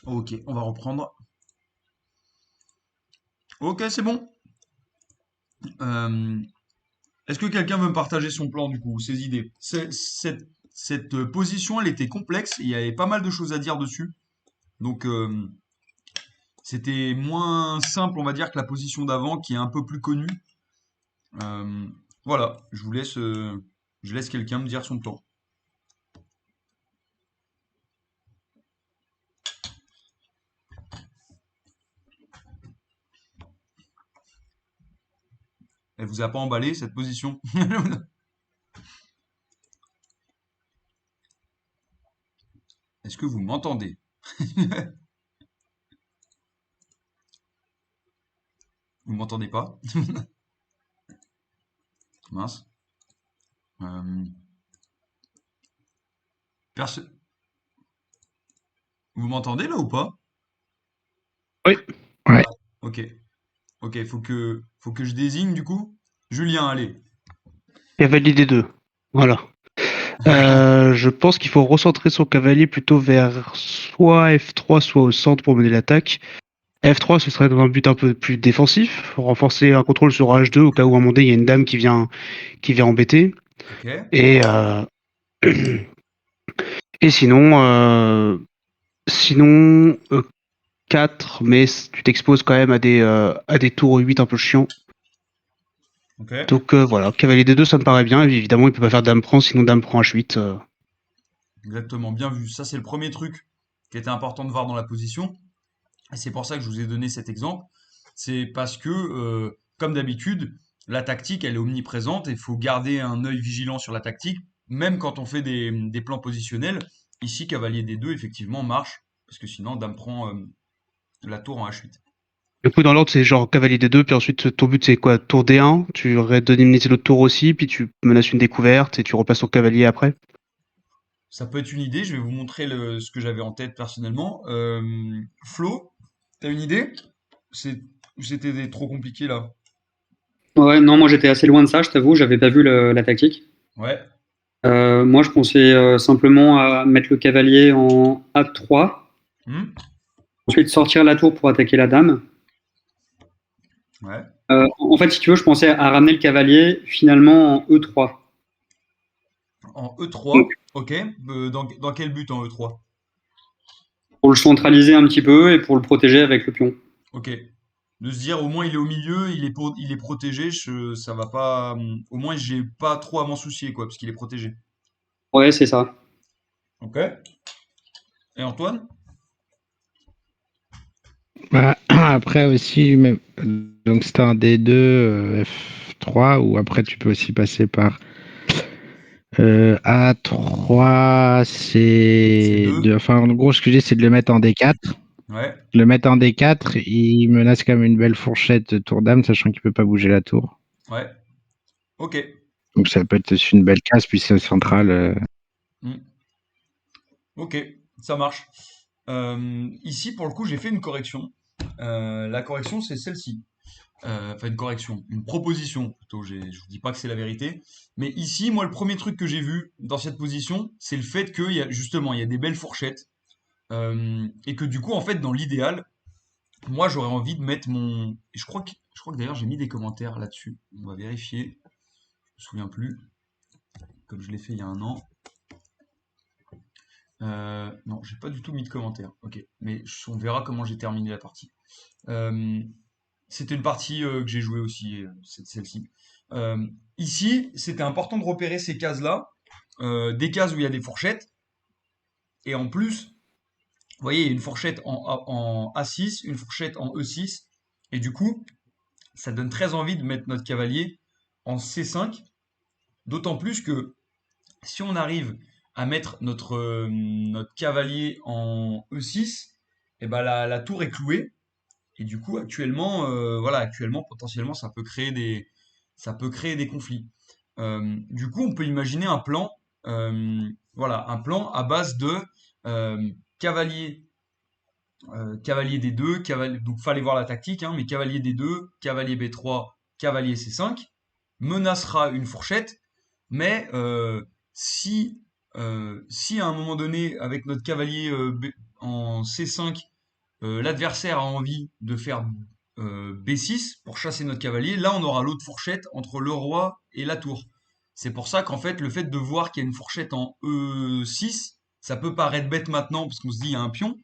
A: Ok, on va reprendre. Ok, c'est bon. Euh, Est-ce que quelqu'un veut me partager son plan du coup, ses idées? Cette position, elle était complexe, il y avait pas mal de choses à dire dessus. Donc c'était moins simple, on va dire, que la position d'avant, qui est un peu plus connue. Euh, voilà, je laisse quelqu'un me dire son plan. Elle vous a pas emballé cette position? Est-ce que vous m'entendez? Vous m'entendez pas? Mince. Euh, perso- Vous m'entendez là ou pas?
C: Oui.
B: Ouais.
A: Ok. Ok, faut que je désigne du coup. Julien, allez.
C: Cavalier D2. Voilà. Je pense qu'il faut recentrer son cavalier plutôt vers soit F3, soit au centre pour mener l'attaque. F3, ce serait dans un but un peu plus défensif, renforcer un contrôle sur H2 au cas où à un moment donné, il y a une dame qui vient embêter.
A: Ok.
C: Et, et sinon, sinon 4, mais tu t'exposes quand même à des tours 8 un peu chiants.
A: Ok.
C: Donc voilà, cavalier D2, ça me paraît bien. Et évidemment, il peut pas faire dame prend, sinon dame prend H8.
A: Exactement, bien vu. Ça, c'est le premier truc qui était important de voir dans la position. Et c'est pour ça que je vous ai donné cet exemple. C'est parce que, comme d'habitude, la tactique, elle est omniprésente et il faut garder un œil vigilant sur la tactique, même quand on fait des plans positionnels. Ici, cavalier D2, effectivement, marche, parce que sinon, dame prend la tour en H8.
C: Du coup, dans l'ordre, c'est genre cavalier D2, puis ensuite, ton but, c'est quoi? Tour D1, tu redynamises l'autre tour aussi, puis tu menaces une découverte et tu repasses ton cavalier après.
A: Ça peut être une idée, je vais vous montrer ce que j'avais en tête personnellement. Flo, t'as une idée? C'est, ou c'était trop compliqué là?
D: Ouais, non, moi j'étais assez loin de ça, je t'avoue, j'avais pas vu la tactique.
A: Ouais.
D: Moi je pensais simplement à mettre le cavalier en A3,
A: Hmm.
D: ensuite sortir la tour pour attaquer la dame.
A: Ouais.
D: En fait, si tu veux, je pensais à ramener le cavalier finalement en E3.
A: En
D: Donc,
A: E3, ok. Dans quel but en E3?
D: pour le centraliser un petit peu et pour le protéger avec le pion.
A: Ok. De se dire au moins il est au milieu, il est protégé, ça va pas. Au moins j'ai pas trop à m'en soucier quoi, parce qu'il est protégé.
D: Ouais, c'est ça.
A: Ok. Et Antoine?
B: Bah, après aussi, donc c'est un D2, F3, ou après tu peux aussi passer par A3,
A: C'est deux.
B: enfin en gros ce que je dis c'est de le mettre en D4.
A: Ouais.
B: Le mettre en D4, il menace quand même une belle fourchette de tour dame, sachant qu'il peut pas bouger la tour.
A: Ouais. Ok.
B: Donc ça peut être aussi une belle case, puis c'est central.
A: Hmm. Ok. Ça marche. Ici pour le coup j'ai fait une correction. La correction c'est celle-ci. Enfin une correction, une proposition plutôt. Je vous dis pas que c'est la vérité, mais ici, moi, le premier truc que j'ai vu dans cette position, c'est le fait qu'il y a justement, il y a des belles fourchettes et que du coup, en fait, dans l'idéal, moi, j'aurais envie de mettre mon. Et je crois que d'ailleurs, j'ai mis des commentaires là-dessus. On va vérifier. Je me souviens plus, comme je l'ai fait il y a un an. Non, j'ai pas du tout mis de commentaires. Ok, mais on verra comment j'ai terminé la partie. Euh, C'était une partie que j'ai jouée aussi, celle-ci. Euh, Ici, c'était important de repérer ces cases-là, des cases où il y a des fourchettes, et en plus, vous voyez, il y a une fourchette en A6, une fourchette en E6, et du coup, ça donne très envie de mettre notre cavalier en C5, d'autant plus que si on arrive à mettre notre cavalier en E6, et ben la tour est clouée, et du coup, actuellement, voilà, actuellement, potentiellement, ça peut créer des conflits. Du coup, on peut imaginer un plan, voilà, un plan à base de euh, cavalier, cavalier D2, cavalier, donc fallait voir la tactique, hein, mais cavalier D2, cavalier B3, cavalier C5. menacera une fourchette, mais si à un moment donné, avec notre cavalier en C5, l'adversaire a envie de faire B6 pour chasser notre cavalier, là on aura l'autre fourchette entre le roi et la tour. C'est pour ça qu'en fait, le fait de voir qu'il y a une fourchette en E6, ça peut paraître bête maintenant parce qu'on se dit il y a un pion,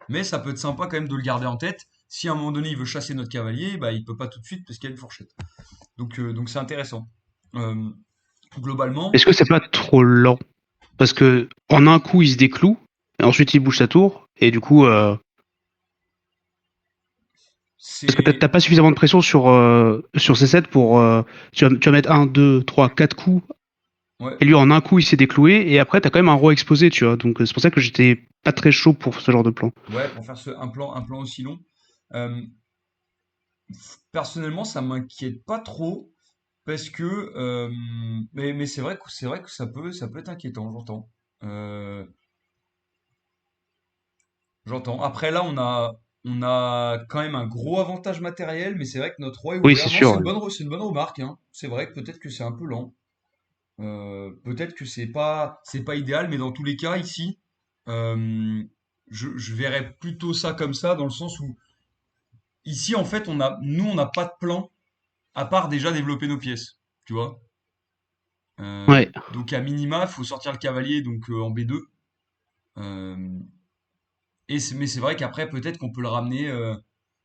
A: mais ça peut être sympa quand même de le garder en tête. Si à un moment donné il veut chasser notre cavalier, bah il peut pas tout de suite parce qu'il y a une fourchette. Donc c'est intéressant. Euh, Globalement,
C: Est-ce que c'est pas trop lent? Parce que en un coup, il se décloue, et ensuite il bouge sa tour, et du coup, parce que t'as
A: c'est
C: pas suffisamment de pression sur C7 pour. Tu vas mettre un, 2, 3, 4 coups,
A: ouais,
C: et lui en un coup il s'est décloué, et après t'as quand même un roi exposé, tu vois. Donc c'est pour ça que j'étais pas très chaud pour ce genre de plan.
A: ouais, pour faire un plan aussi long. Euh, Personnellement, ça m'inquiète pas trop parce que mais c'est vrai que ça peut être inquiétant, j'entends. Euh, J'entends. Après là, on a quand même un gros avantage matériel, mais c'est vrai que notre roi est
C: Oui, c'est
A: ouvert. Non,
C: sûr. Ouais.
A: c'est une bonne remarque, hein. C'est vrai que peut-être que c'est un peu lent. Peut-être que c'est pas idéal, mais dans tous les cas ici, euh, je verrais plutôt ça comme ça dans le sens où ici en fait nous on n'a pas de plan à part déjà développer nos pièces, tu vois.
C: Ouais.
A: Donc à minima, il faut sortir le cavalier donc en B2. Euh, mais c'est vrai qu'après peut-être qu'on peut le ramener,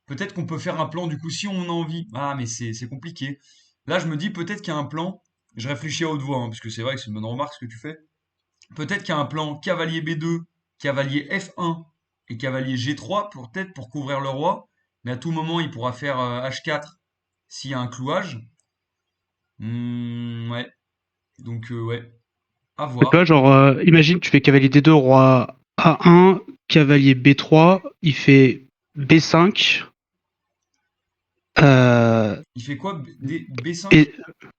A: peut-être qu'on peut faire un plan du coup si on a envie. Ah mais c'est compliqué. Là je me dis peut-être qu'il y a un plan. Je réfléchis à haute voix hein, parce que c'est vrai que c'est une bonne remarque ce que tu fais. Peut-être qu'il y a un plan cavalier B2, cavalier F1 et cavalier G3 pour peut-être pour couvrir le roi. Mais à tout moment il pourra faire H4 s'il y a un clouage. Ouais. Donc ouais, à
C: Tu vois,
A: voir.
C: genre, imagine, tu fais cavalier D2, roi A1, cavalier B3, il fait B5, euh,
A: Il fait quoi? B5?
C: et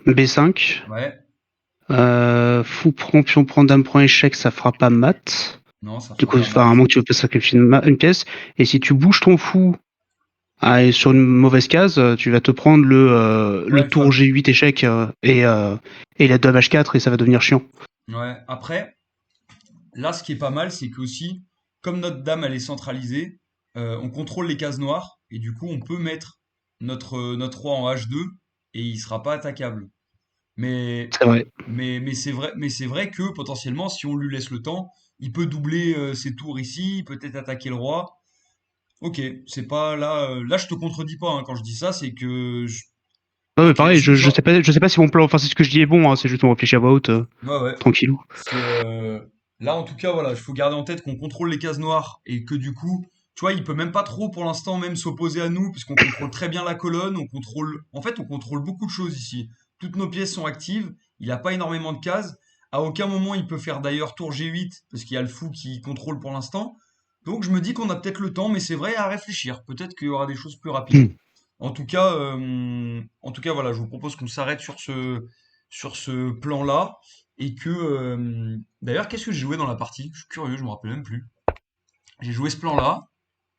C: B5.
A: Ouais.
C: Fou prend, pion prend, dame prend, échec, ça fera pas mat.
A: Non, ça
C: Du
A: fera
C: coup,
A: pas
C: enfin, à un
A: mat.
C: moment que tu veux pas sacrifier une pièce. Et si tu bouges ton fou et sur une mauvaise case, tu vas te prendre le
A: Ouais,
C: tour G8 échec et la dame H4 et ça va devenir chiant.
A: ouais. Après, là, ce qui est pas mal, c'est que aussi, comme notre dame, elle est centralisée, on contrôle les cases noires et du coup, on peut mettre notre roi en H2 et il sera pas attaquable. Mais,
C: C'est vrai.
A: mais c'est vrai que potentiellement, si on lui laisse le temps, il peut doubler ses tours ici, peut-être attaquer le roi. Ok, c'est pas là. Là, je te contredis pas hein, quand je dis ça, c'est que
C: Ouais, mais
A: ok,
C: pareil, je sais pas si mon plan, enfin, si ce que je dis est bon, hein, c'est juste on réfléchit à voix haute,
A: ouais, ouais.
C: tranquillou.
A: C'est là en tout cas voilà, il faut garder en tête qu'on contrôle les cases noires et que du coup, tu vois, il peut même pas trop pour l'instant même s'opposer à nous puisqu'on contrôle très bien la colonne, on contrôle beaucoup de choses ici. Toutes nos pièces sont actives, il a pas énormément de cases. À aucun moment il peut faire d'ailleurs tour G8 parce qu'il y a le fou qui contrôle pour l'instant. Donc je me dis qu'on a peut-être le temps, mais c'est vrai à réfléchir. Peut-être qu'il y aura des choses plus rapides. En tout cas, voilà, je vous propose qu'on s'arrête sur ce plan-là et que d'ailleurs, qu'est-ce que j'ai joué dans la partie? Je suis curieux, je me rappelle même plus. J'ai joué ce plan-là.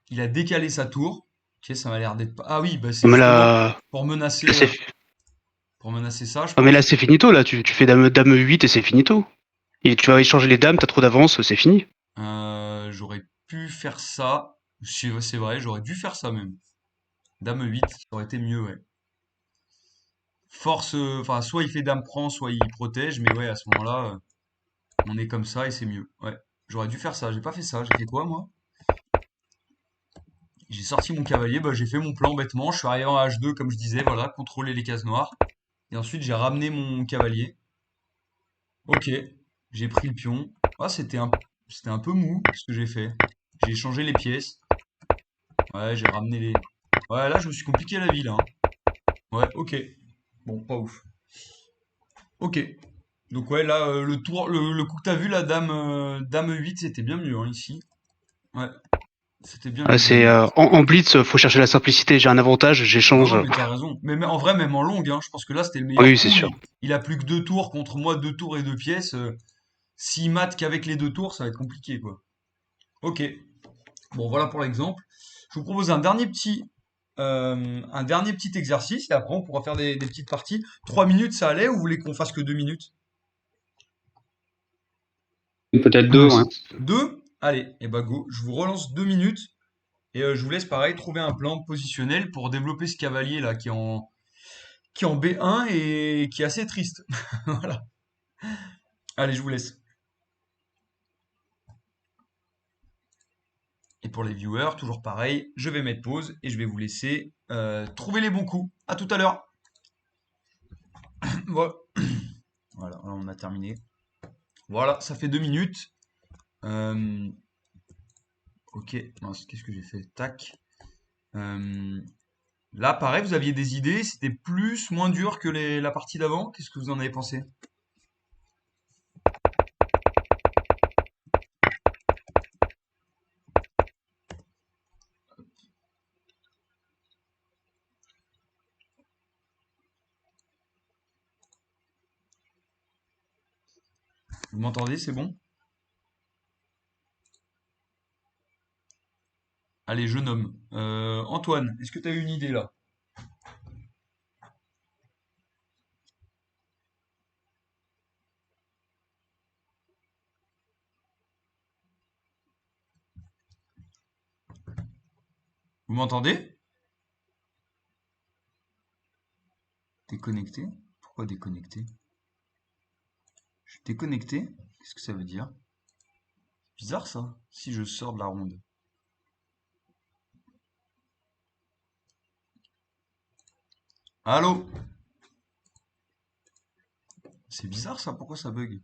A: Il a décalé sa tour. Ok, ça m'a l'air d'être pas. Ah oui, bah c'est
C: Non, mais
A: justement
C: là,
A: pour menacer,
C: là, c'est,
A: ça, je
C: non, mais là,
A: pense.
C: c'est finito, là, tu fais dame 8 et c'est finito. Et tu vas échanger les dames, t'as trop d'avance, c'est fini.
A: J'aurais pu faire ça. C'est vrai, j'aurais dû faire ça même. Dame 8, ça aurait été mieux, ouais. Force, enfin, soit il fait dame prend, soit il protège, mais ouais, à ce moment-là, on est comme ça et c'est mieux. Ouais, j'aurais dû faire ça. J'ai pas fait ça. J'ai fait quoi, moi? J'ai sorti mon cavalier, bah, j'ai fait mon plan bêtement. Je suis arrivé en H2, comme je disais, voilà, contrôler les cases noires. Et ensuite, j'ai ramené mon cavalier. Ok, j'ai pris le pion. Ah, c'était un peu mou ce que j'ai fait. J'ai changé les pièces. Ouais, j'ai ramené les. Ouais, là, je me suis compliqué la vie, là, hein. Ouais, ok. Bon, pas ouf. Ok. Donc, ouais, là, le coup que t'as vu, la dame 8, c'était bien mieux, hein, ici. Ouais, c'était bien mieux, dame
C: C'est
A: 8.
C: en blitz, faut chercher la simplicité. J'ai un avantage,
A: Non,
C: j'échange.
A: non, mais t'as raison. Mais en vrai, même en longue, hein, je pense que là, c'était le meilleur
C: Oui, c'est
A: coup.
C: sûr.
A: Il a plus que 2 tours contre moi, 2 tours et 2 pièces. S'il mate qu'avec les 2 tours, ça va être compliqué, quoi. Ok. Bon, voilà pour l'exemple. Je vous propose un dernier petit un dernier petit exercice et après on pourra faire des petites parties. 3 minutes, ça allait ou vous voulez qu'on fasse que 2 minutes?
D: Peut-être deux, ouais.
A: 2? Allez, et bah go. Je vous relance 2 minutes et je vous laisse pareil trouver un plan positionnel pour développer ce cavalier là qui est en B1 et qui est assez triste. Voilà. Allez, je vous laisse. Et pour les viewers, toujours pareil, je vais mettre pause et je vais vous laisser trouver les bons coups. À tout à l'heure. Voilà. Voilà, on a terminé. Voilà, ça fait 2 minutes. Ok, mince, qu'est-ce que j'ai fait? Tac. Là, pareil, vous aviez des idées. C'était plus, moins dur que la partie d'avant. Qu'est-ce que vous en avez pensé? Vous m'entendez? C'est bon? Allez, je nomme. Antoine, est-ce que tu as une idée là? Vous m'entendez? Déconnecté? Pourquoi déconnecté? Je suis déconnecté? Qu'est-ce que ça veut dire? Bizarre ça, si je sors de la ronde. Allô? C'est bizarre ça, pourquoi ça bug?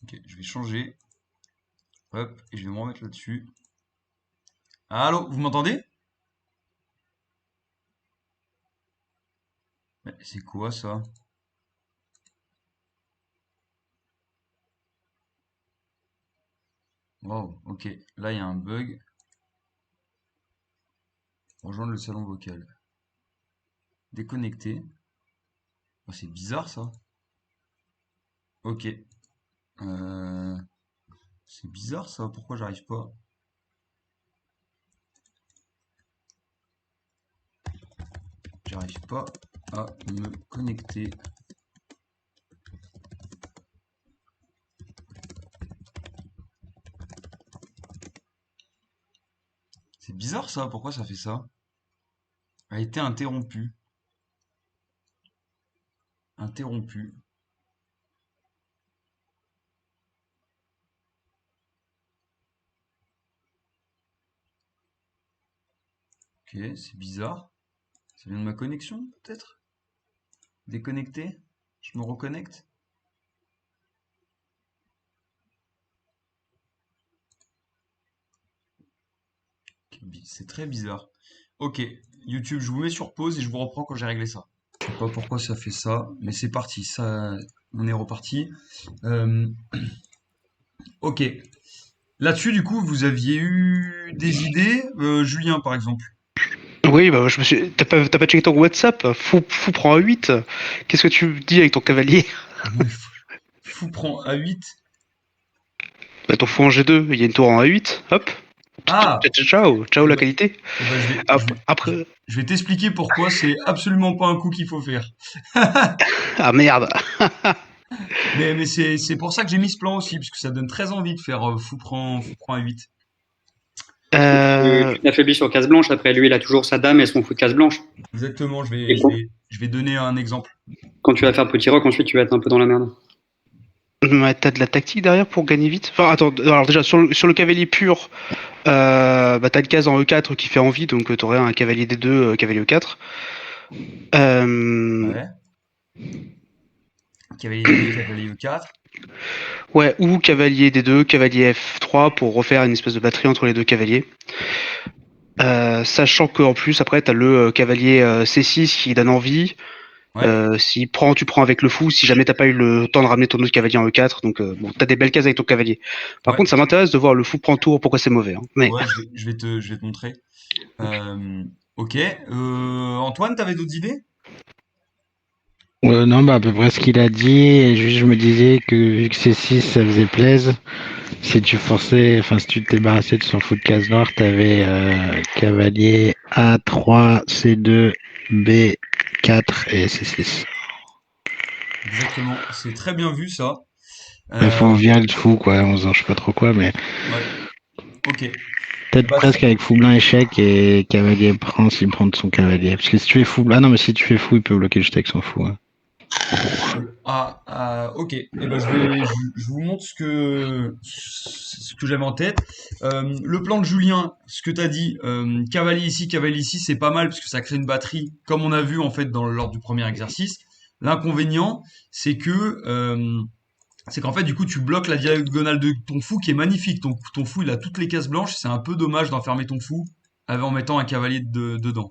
A: Ok, je vais changer. Hop, et je vais me remettre là-dessus. Allô, vous m'entendez? Mais c'est quoi ça? Wow, ok. Là, il y a un bug. Rejoindre le salon vocal. Déconnecté. Oh, c'est bizarre ça. Ok. Euh, C'est bizarre ça. Pourquoi j'arrive pas? J'arrive pas à me connecter. C'est bizarre ça. Pourquoi ça fait ça? A été interrompu. Interrompu. Ok, c'est bizarre. Ça vient de ma connexion, peut-être? Déconnecté? Je me reconnecte? C'est très bizarre. Ok, YouTube, je vous mets sur pause et je vous reprends quand j'ai réglé ça. Je sais pas pourquoi ça fait ça, mais c'est parti. Ça, on est reparti. Euh, ok. Là-dessus, du coup, vous aviez eu des idées, Julien, par exemple.
C: Oui, bah, t'as pas checké ton WhatsApp? Fou prend A8. Qu'est-ce que tu dis avec ton cavalier?
A: Fou prend A8.
C: Bah, ton fou en G2, il y a une tour en A8. Hop.
A: Ah!
C: Ciao, ciao
A: Eh
C: la
A: ben,
C: qualité.
A: eh ben,
C: Après.
A: je vais t'expliquer pourquoi c'est absolument pas un coup qu'il faut faire.
C: Ah merde.
A: Mais c'est pour ça que j'ai mis ce plan aussi, parce que ça donne très envie de faire fou prend A8.
C: Euh,
D: Tu t'affaiblis sur case blanche. Après, lui, il a toujours sa dame et son fou de case blanche.
A: Exactement,
D: Et
A: je vais donner un exemple.
D: quand tu vas faire petit rock, ensuite, tu vas être un peu dans la merde.
C: Ouais, t'as de la tactique derrière pour gagner vite. Enfin, attends, alors déjà, sur le cavalier pur, bah, t'as une case en E4 qui fait envie, donc t'aurais un cavalier D2, cavalier E4. Euh,
A: Ouais. Cavalier D2, cavalier E4.
C: ouais, ou cavalier D2, cavalier F3 pour refaire une espèce de batterie entre les deux cavaliers. Sachant qu'en plus, après, t'as le cavalier C6 qui donne envie.
A: Ouais.
C: Tu prends avec le fou, si jamais t'as pas eu le temps de ramener ton autre cavalier en E4, donc bon, t'as des belles cases avec ton cavalier. Par
A: Ouais.
C: contre, ça m'intéresse de voir le fou prend tour, pourquoi c'est mauvais. Hein. Mais
A: Ouais, je vais te montrer. Ok. Antoine, t'avais d'autres idées?
B: Non, bah, à peu près ce qu'il a dit. Et juste, je me disais que vu que c'est 6 ça faisait plaise. Si tu forçais, enfin, si tu te débarrassais de son fou de case noire, t'avais cavalier A3, C2, B4 et C6.
A: Exactement, c'est très bien vu ça.
B: Il faut
A: Euh,
B: virer le fou, quoi, en faisant je sais pas trop quoi, mais
A: ouais, ok.
B: peut-être
A: Bah,
B: presque avec fou blanc échec et cavalier prend s'il prend de son cavalier. Parce que si tu fais fou, ah non, mais si tu fais fou, il peut bloquer juste avec son fou. Hein.
A: ok. Et ben je vous montre ce que j'avais en tête. Le plan de Julien, ce que tu as dit, cavalier ici, c'est pas mal parce que ça crée une batterie, comme on a vu en fait lors du premier exercice. L'inconvénient, c'est c'est qu'en fait, du coup, tu bloques la diagonale de ton fou qui est magnifique. Ton fou, il a toutes les cases blanches. C'est un peu dommage d'enfermer ton fou en mettant un cavalier dedans.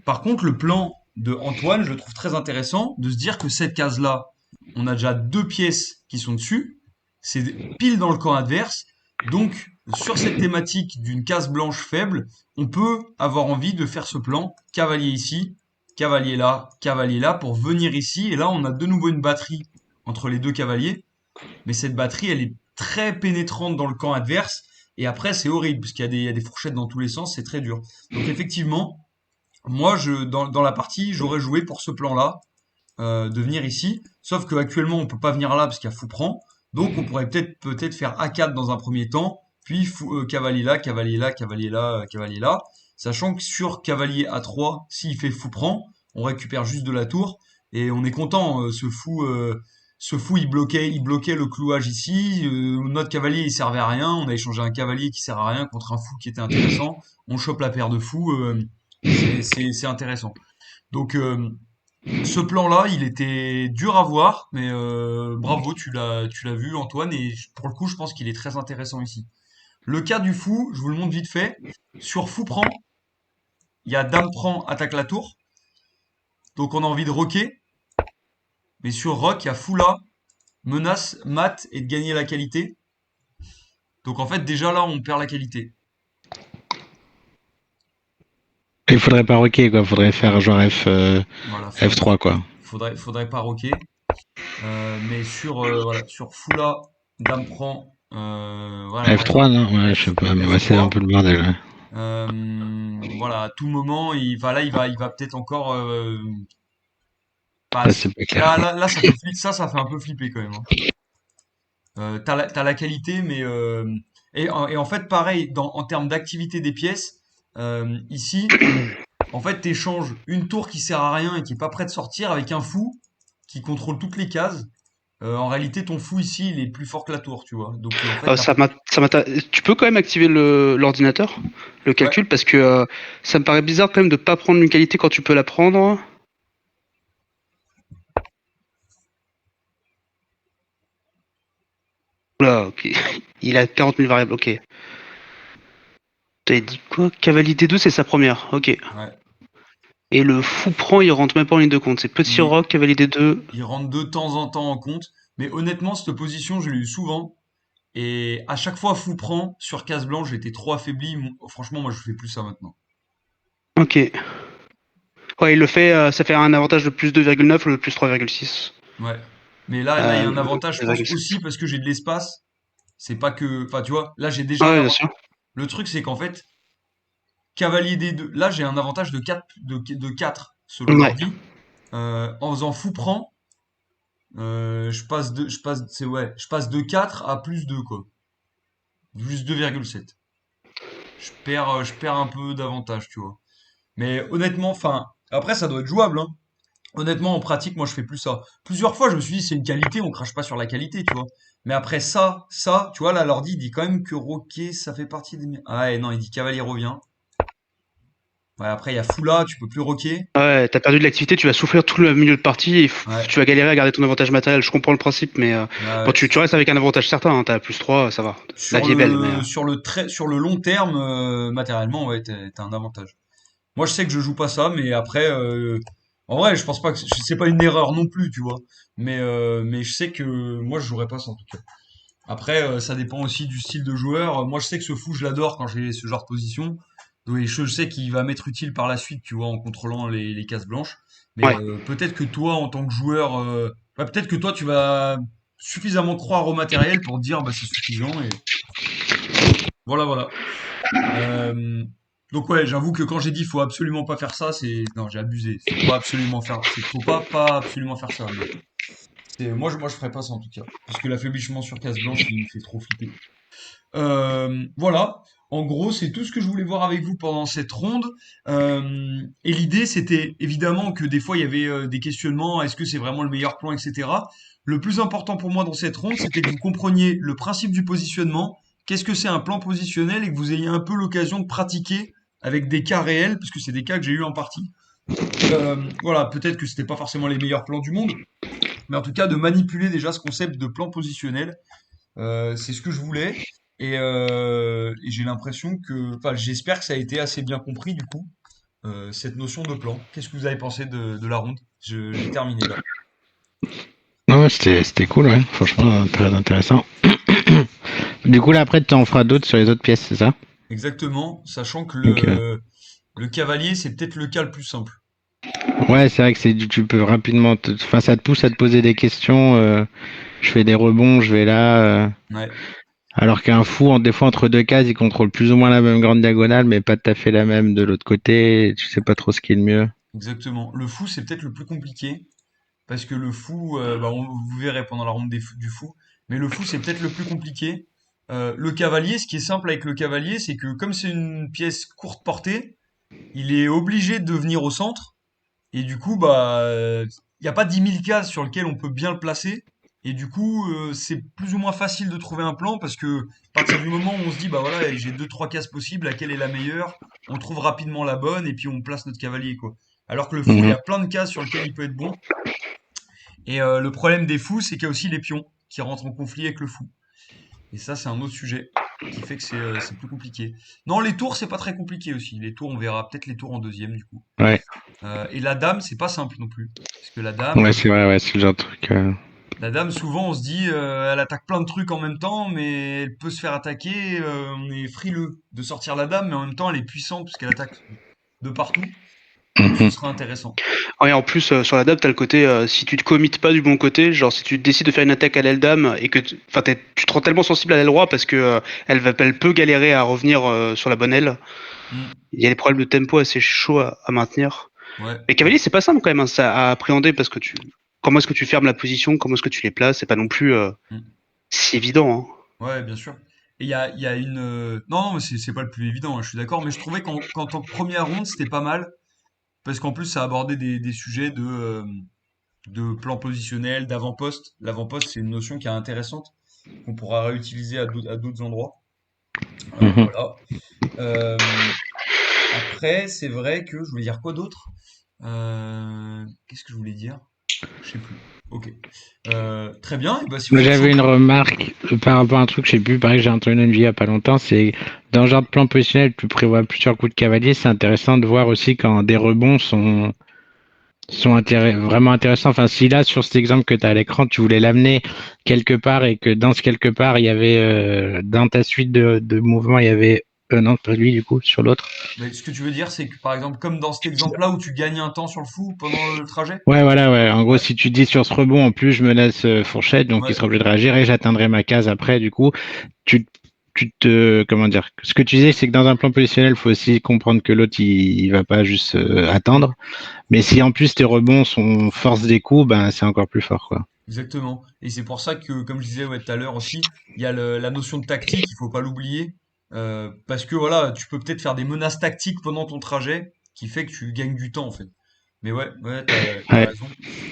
A: Par contre, le plan de Antoine, je le trouve très intéressant de se dire que cette case-là, on a déjà deux pièces qui sont dessus. C'est pile dans le camp adverse. Donc, sur cette thématique d'une case blanche faible, on peut avoir envie de faire ce plan cavalier ici, cavalier là, pour venir ici. Et là, on a de nouveau une batterie entre les deux cavaliers. Mais cette batterie, elle est très pénétrante dans le camp adverse. Et après, c'est horrible, parce qu'il y a des fourchettes dans tous les sens, c'est très dur. Donc effectivement, moi, dans la partie, j'aurais joué pour ce plan-là, de venir ici. Sauf qu'actuellement, on peut pas venir là parce qu'il y a fou prend. Donc, on pourrait peut-être faire A4 dans un premier temps, puis cavalier là, cavalier là, cavalier là, cavalier là. Sachant que sur cavalier A3, s'il fait fou prend, on récupère juste de la tour et on est content. Ce fou, il bloquait le clouage ici. Notre cavalier, il servait à rien. On a échangé un cavalier qui sert à rien contre un fou qui était intéressant. On chope la paire de fous. C'est intéressant. Donc ce plan-là, il était dur à voir, mais bravo, tu l'as vu Antoine, et pour le coup, je pense qu'il est très intéressant ici. Le cas du fou, je vous le montre vite fait. Sur fou prend, il y a dame prend, attaque la tour, donc on a envie de roquer, mais sur roc, il y a fou là, menace, mat et de gagner la qualité. Donc en fait, déjà là, on perd la qualité.
B: Il faudrait pas roquer, quoi. Faudrait faire genre
A: Voilà,
B: F3, quoi.
A: faudrait pas roquer. Mais voilà, sur fou là, dame prend, voilà, par exemple,
B: F3, non? Ouais, je sais pas, mais ouais, c'est un
A: F3.
B: peu le bordel, ouais.
A: Voilà, à tout moment, il va peut-être encore.
B: Ça, c'est pas clair, quoi.
A: Là, ça fait un peu flipper quand même. Hein. T'as la qualité, mais et en fait, pareil, en termes d'activité des pièces, ici, en fait, t'échanges une tour qui sert à rien et qui est pas prêt de sortir avec un fou qui contrôle toutes les cases. En réalité, ton fou ici, il est plus fort que la tour, tu vois. Donc, en fait,
C: Tu peux quand même activer l'ordinateur, le
A: ouais,
C: calcul, parce que ça me paraît bizarre quand même de pas prendre une qualité quand tu peux la prendre. Oula, ok. Il a 40 000 variables, ok. T'avais dit quoi? Cavalier D2, c'est sa première, ok.
A: ouais.
C: Et le fou prend, il rentre même pas en ligne de compte. C'est petit
A: Il,
C: roc, cavalier D2.
A: il rentre de temps en temps en compte. Mais honnêtement, cette position, je l'ai eu souvent. Et à chaque fois, fou prend sur case blanche, j'étais trop affaibli. Franchement, moi, je fais plus ça maintenant.
C: Ok. Ouais, il le fait, ça fait un avantage de plus 2,9 ou de plus 3,6.
A: Ouais. Mais là, il y a un
C: Le
A: avantage, je pense
C: 2,7.
A: aussi parce que j'ai de l'espace. C'est pas que, enfin, tu vois, là, j'ai déjà
C: Ah
A: un
C: ouais, bien
A: avantage.
C: sûr.
A: Le truc, c'est qu'en fait, cavalier D2, là, j'ai un avantage de 4 de 4 selon
C: Ouais.
A: l'ordi. En faisant fou prend, je passe de 4 à plus 2 quoi. Plus 2,7. Je perds un peu d'avantage, tu vois. Mais honnêtement, enfin, après, ça doit être jouable, hein. Honnêtement, en pratique, moi, je fais plus ça. Plusieurs fois, je me suis dit, c'est une qualité, on crache pas sur la qualité, tu vois. Mais après tu vois, là, l'ordi, il dit quand même que Roquet, ça fait partie des... Ah ouais, non, il dit cavalier revient. Ouais, après, il y a Foula, tu peux plus Roquet.
C: Ouais, t'as perdu de l'activité, tu vas souffrir tout le milieu de partie et
A: Ouais,
C: tu vas galérer à garder ton avantage matériel. Je comprends le principe, mais
A: ouais,
C: bon,
A: ouais.
C: tu restes avec un avantage certain. Hein, t'as plus 3, ça va. La vie est belle, mais.
A: Sur le long terme, matériellement, ouais, t'as un avantage. Moi, je sais que je joue pas ça, mais après, en vrai, je pense pas que c'est pas une erreur non plus, tu vois. Mais je sais que moi, je jouerais pas ça en tout cas. Après, ça dépend aussi du style de joueur. Moi, je sais que ce fou, je l'adore quand j'ai ce genre de position. Oui, je sais qu'il va m'être utile par la suite, tu vois, en contrôlant les cases blanches. Mais
C: Ouais.
A: peut-être que toi, en tant que joueur, peut-être que toi, tu vas suffisamment croire au matériel pour te dire, bah, c'est suffisant. Et voilà, voilà. Euh, donc ouais, j'avoue que quand j'ai dit faut absolument pas faire ça, c'est non, j'ai abusé. Faut pas absolument faire, c'est faut pas absolument faire ça. Mais moi je ferais pas ça en tout cas, parce que l'affaiblissement sur case blanche, il me fait trop flipper. Voilà. En gros, c'est tout ce que je voulais voir avec vous pendant cette ronde. Et l'idée, c'était évidemment que des fois, il y avait des questionnements. Est-ce que c'est vraiment le meilleur plan, etc. Le plus important pour moi dans cette ronde, c'était que vous compreniez le principe du positionnement. Qu'est-ce que c'est un plan positionnel et que vous ayez un peu l'occasion de pratiquer avec des cas réels, parce que c'est des cas que j'ai eu en partie. Voilà, peut-être que c'était pas forcément les meilleurs plans du monde, mais en tout cas de manipuler déjà ce concept de plan positionnel. C'est ce que je voulais. Et j'ai l'impression que, enfin, j'espère que ça a été assez bien compris du coup, cette notion de plan. Qu'est-ce que vous avez pensé de la ronde? J'ai terminé là.
B: Non, ouais, c'était cool, ouais. Franchement, très intéressant. Du coup, là, après, tu en feras d'autres sur les autres pièces, c'est ça?
A: Exactement, sachant que
B: Donc,
A: le cavalier, c'est peut-être le cas le plus simple.
B: ouais, c'est vrai que tu peux rapidement, enfin, ça te pousse à te poser des questions. Je fais des rebonds, je vais là.
A: Ouais,
B: Alors qu'un fou, des fois, entre deux cases, il contrôle plus ou moins la même grande diagonale, mais pas tout à fait la même de l'autre côté. Tu sais pas trop ce qui est le mieux.
A: exactement. Le fou, c'est peut-être le plus compliqué, parce que le fou, bah, vous verrez pendant la ronde du fou, mais le fou, c'est peut-être le plus compliqué. Le cavalier, ce qui est simple avec le cavalier, c'est que comme c'est une pièce courte portée, il est obligé de venir au centre. Et du coup, bah, il n'y a pas 10 000 cases sur lesquelles on peut bien le placer. Et du coup, c'est plus ou moins facile de trouver un plan parce que à partir du moment où on se dit, bah voilà, j'ai deux, trois cases possibles, laquelle est la meilleure, on trouve rapidement la bonne et puis on place notre cavalier, quoi. Alors que le fou, il y
B: Mhm.
A: a plein de cases sur lesquelles il peut être bon. Et le problème des fous, c'est qu'il y a aussi les pions qui rentrent en conflit avec le fou. Et ça, c'est un autre sujet qui fait que c'est plus compliqué. Non, les tours, c'est pas très compliqué aussi. Les tours, on verra peut-être les tours en deuxième, du coup.
B: Ouais,
A: Et la dame, c'est pas simple non plus. Parce que
B: ouais, c'est vrai, ouais, c'est le genre de truc.
A: la dame, souvent, on se dit, elle attaque plein de trucs en même temps, mais elle peut se faire attaquer. On est frileux de sortir la dame, mais en même temps, elle est puissante parce qu'elle attaque de partout. Donc, ce
B: Mhm.
A: sera intéressant.
C: Ouais, en plus, sur la dame, t'as le côté, si tu te commites pas du bon côté, genre si tu décides de faire une attaque à l'aile dame et que enfin, tu te rends tellement sensible à l'aile roi parce que elle peut galérer à revenir sur la bonne aile.
A: Hmm.
C: Il y a des problèmes de tempo assez chauds à maintenir.
A: Ouais,
C: Les
A: ouais.
C: cavaliers, c'est pas simple quand même hein, ça, à appréhender parce que comment est-ce que tu fermes la position, comment est-ce que tu les places, c'est pas non plus
A: Hmm.
C: si évident. Hein.
A: Ouais, bien sûr. Et il y a une. Non, non, mais c'est pas le plus évident, hein, je suis d'accord, mais je trouvais qu'en tant que première ronde, c'était pas mal. Parce qu'en plus, ça abordait des sujets de plan positionnel, d'avant-poste. L'avant-poste, c'est une notion qui est intéressante, qu'on pourra réutiliser à d'autres endroits.
B: Mhm.
A: Voilà. Euh, Après, c'est vrai que je voulais dire quoi d'autre? Qu'est-ce que je voulais dire? Je sais plus. Ok. Très bien. Et bah, si
B: Moi,
A: vous êtes chaud
B: j'avais une
A: pour.
B: remarque par rapport à un truc, je sais plus, pareil, j'ai entendu une vie il y a pas longtemps, c'est dans le genre de plan positionnel, tu prévois plusieurs coups de cavalier, c'est intéressant de voir aussi quand des rebonds vraiment intéressants. Enfin, si là, sur cet exemple que tu as à l'écran, tu voulais l'amener quelque part et que dans ce quelque part, il y avait, dans ta suite de mouvements, il y avait, non, pas lui, du coup, sur l'autre.
A: Mais ce que tu veux dire, c'est que par exemple, comme dans cet exemple-là où tu gagnes un temps sur le fou pendant le trajet?
B: Ouais, voilà, ouais. En gros,
A: Ouais,
B: si tu dis sur ce rebond, en plus, je me laisse fourchette, donc il
A: ouais,
B: sera obligé de réagir et j'atteindrai ma case après, du coup. tu, comment dire, ce que tu disais, c'est que dans un plan positionnel, il faut aussi comprendre que l'autre, il va pas juste attendre. Mais si en plus tes rebonds sont force des coups, ben c'est encore plus fort, quoi.
A: exactement. Et c'est pour ça que, comme je disais ouais, tout à l'heure aussi, il y a la notion de tactique, il faut pas l'oublier. Parce que voilà, tu peux peut-être faire des menaces tactiques pendant ton trajet qui fait que tu gagnes du temps en fait. Mais ouais, ouais, t'as
B: Ouais.
A: raison.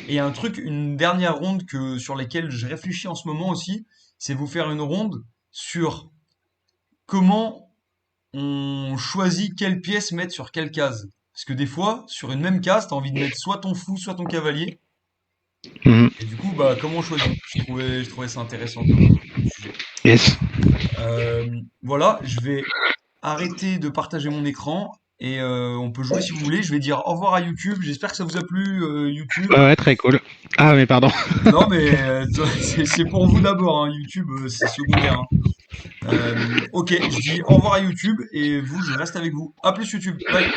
A: Et il y a un truc, une dernière ronde sur lesquelles je réfléchis en ce moment aussi, c'est vous faire une ronde sur comment on choisit quelle pièce mettre sur quelle case. Parce que des fois, sur une même case, t'as envie de mettre soit ton fou, soit ton cavalier.
B: Mhm.
A: Et du coup, bah, comment on choisit? Je trouvais ça intéressant comme sujet.
B: Yes.
A: Voilà, je vais arrêter de partager mon écran et on peut jouer si vous voulez. Je vais dire au revoir à YouTube. J'espère que ça vous a plu, YouTube.
B: Ouais, ouais, très cool. Ah, mais pardon.
A: Non, mais c'est pour vous d'abord, hein. YouTube, c'est secondaire, hein. Ok, je dis au revoir à YouTube et vous, je reste avec vous. À plus YouTube. Bye.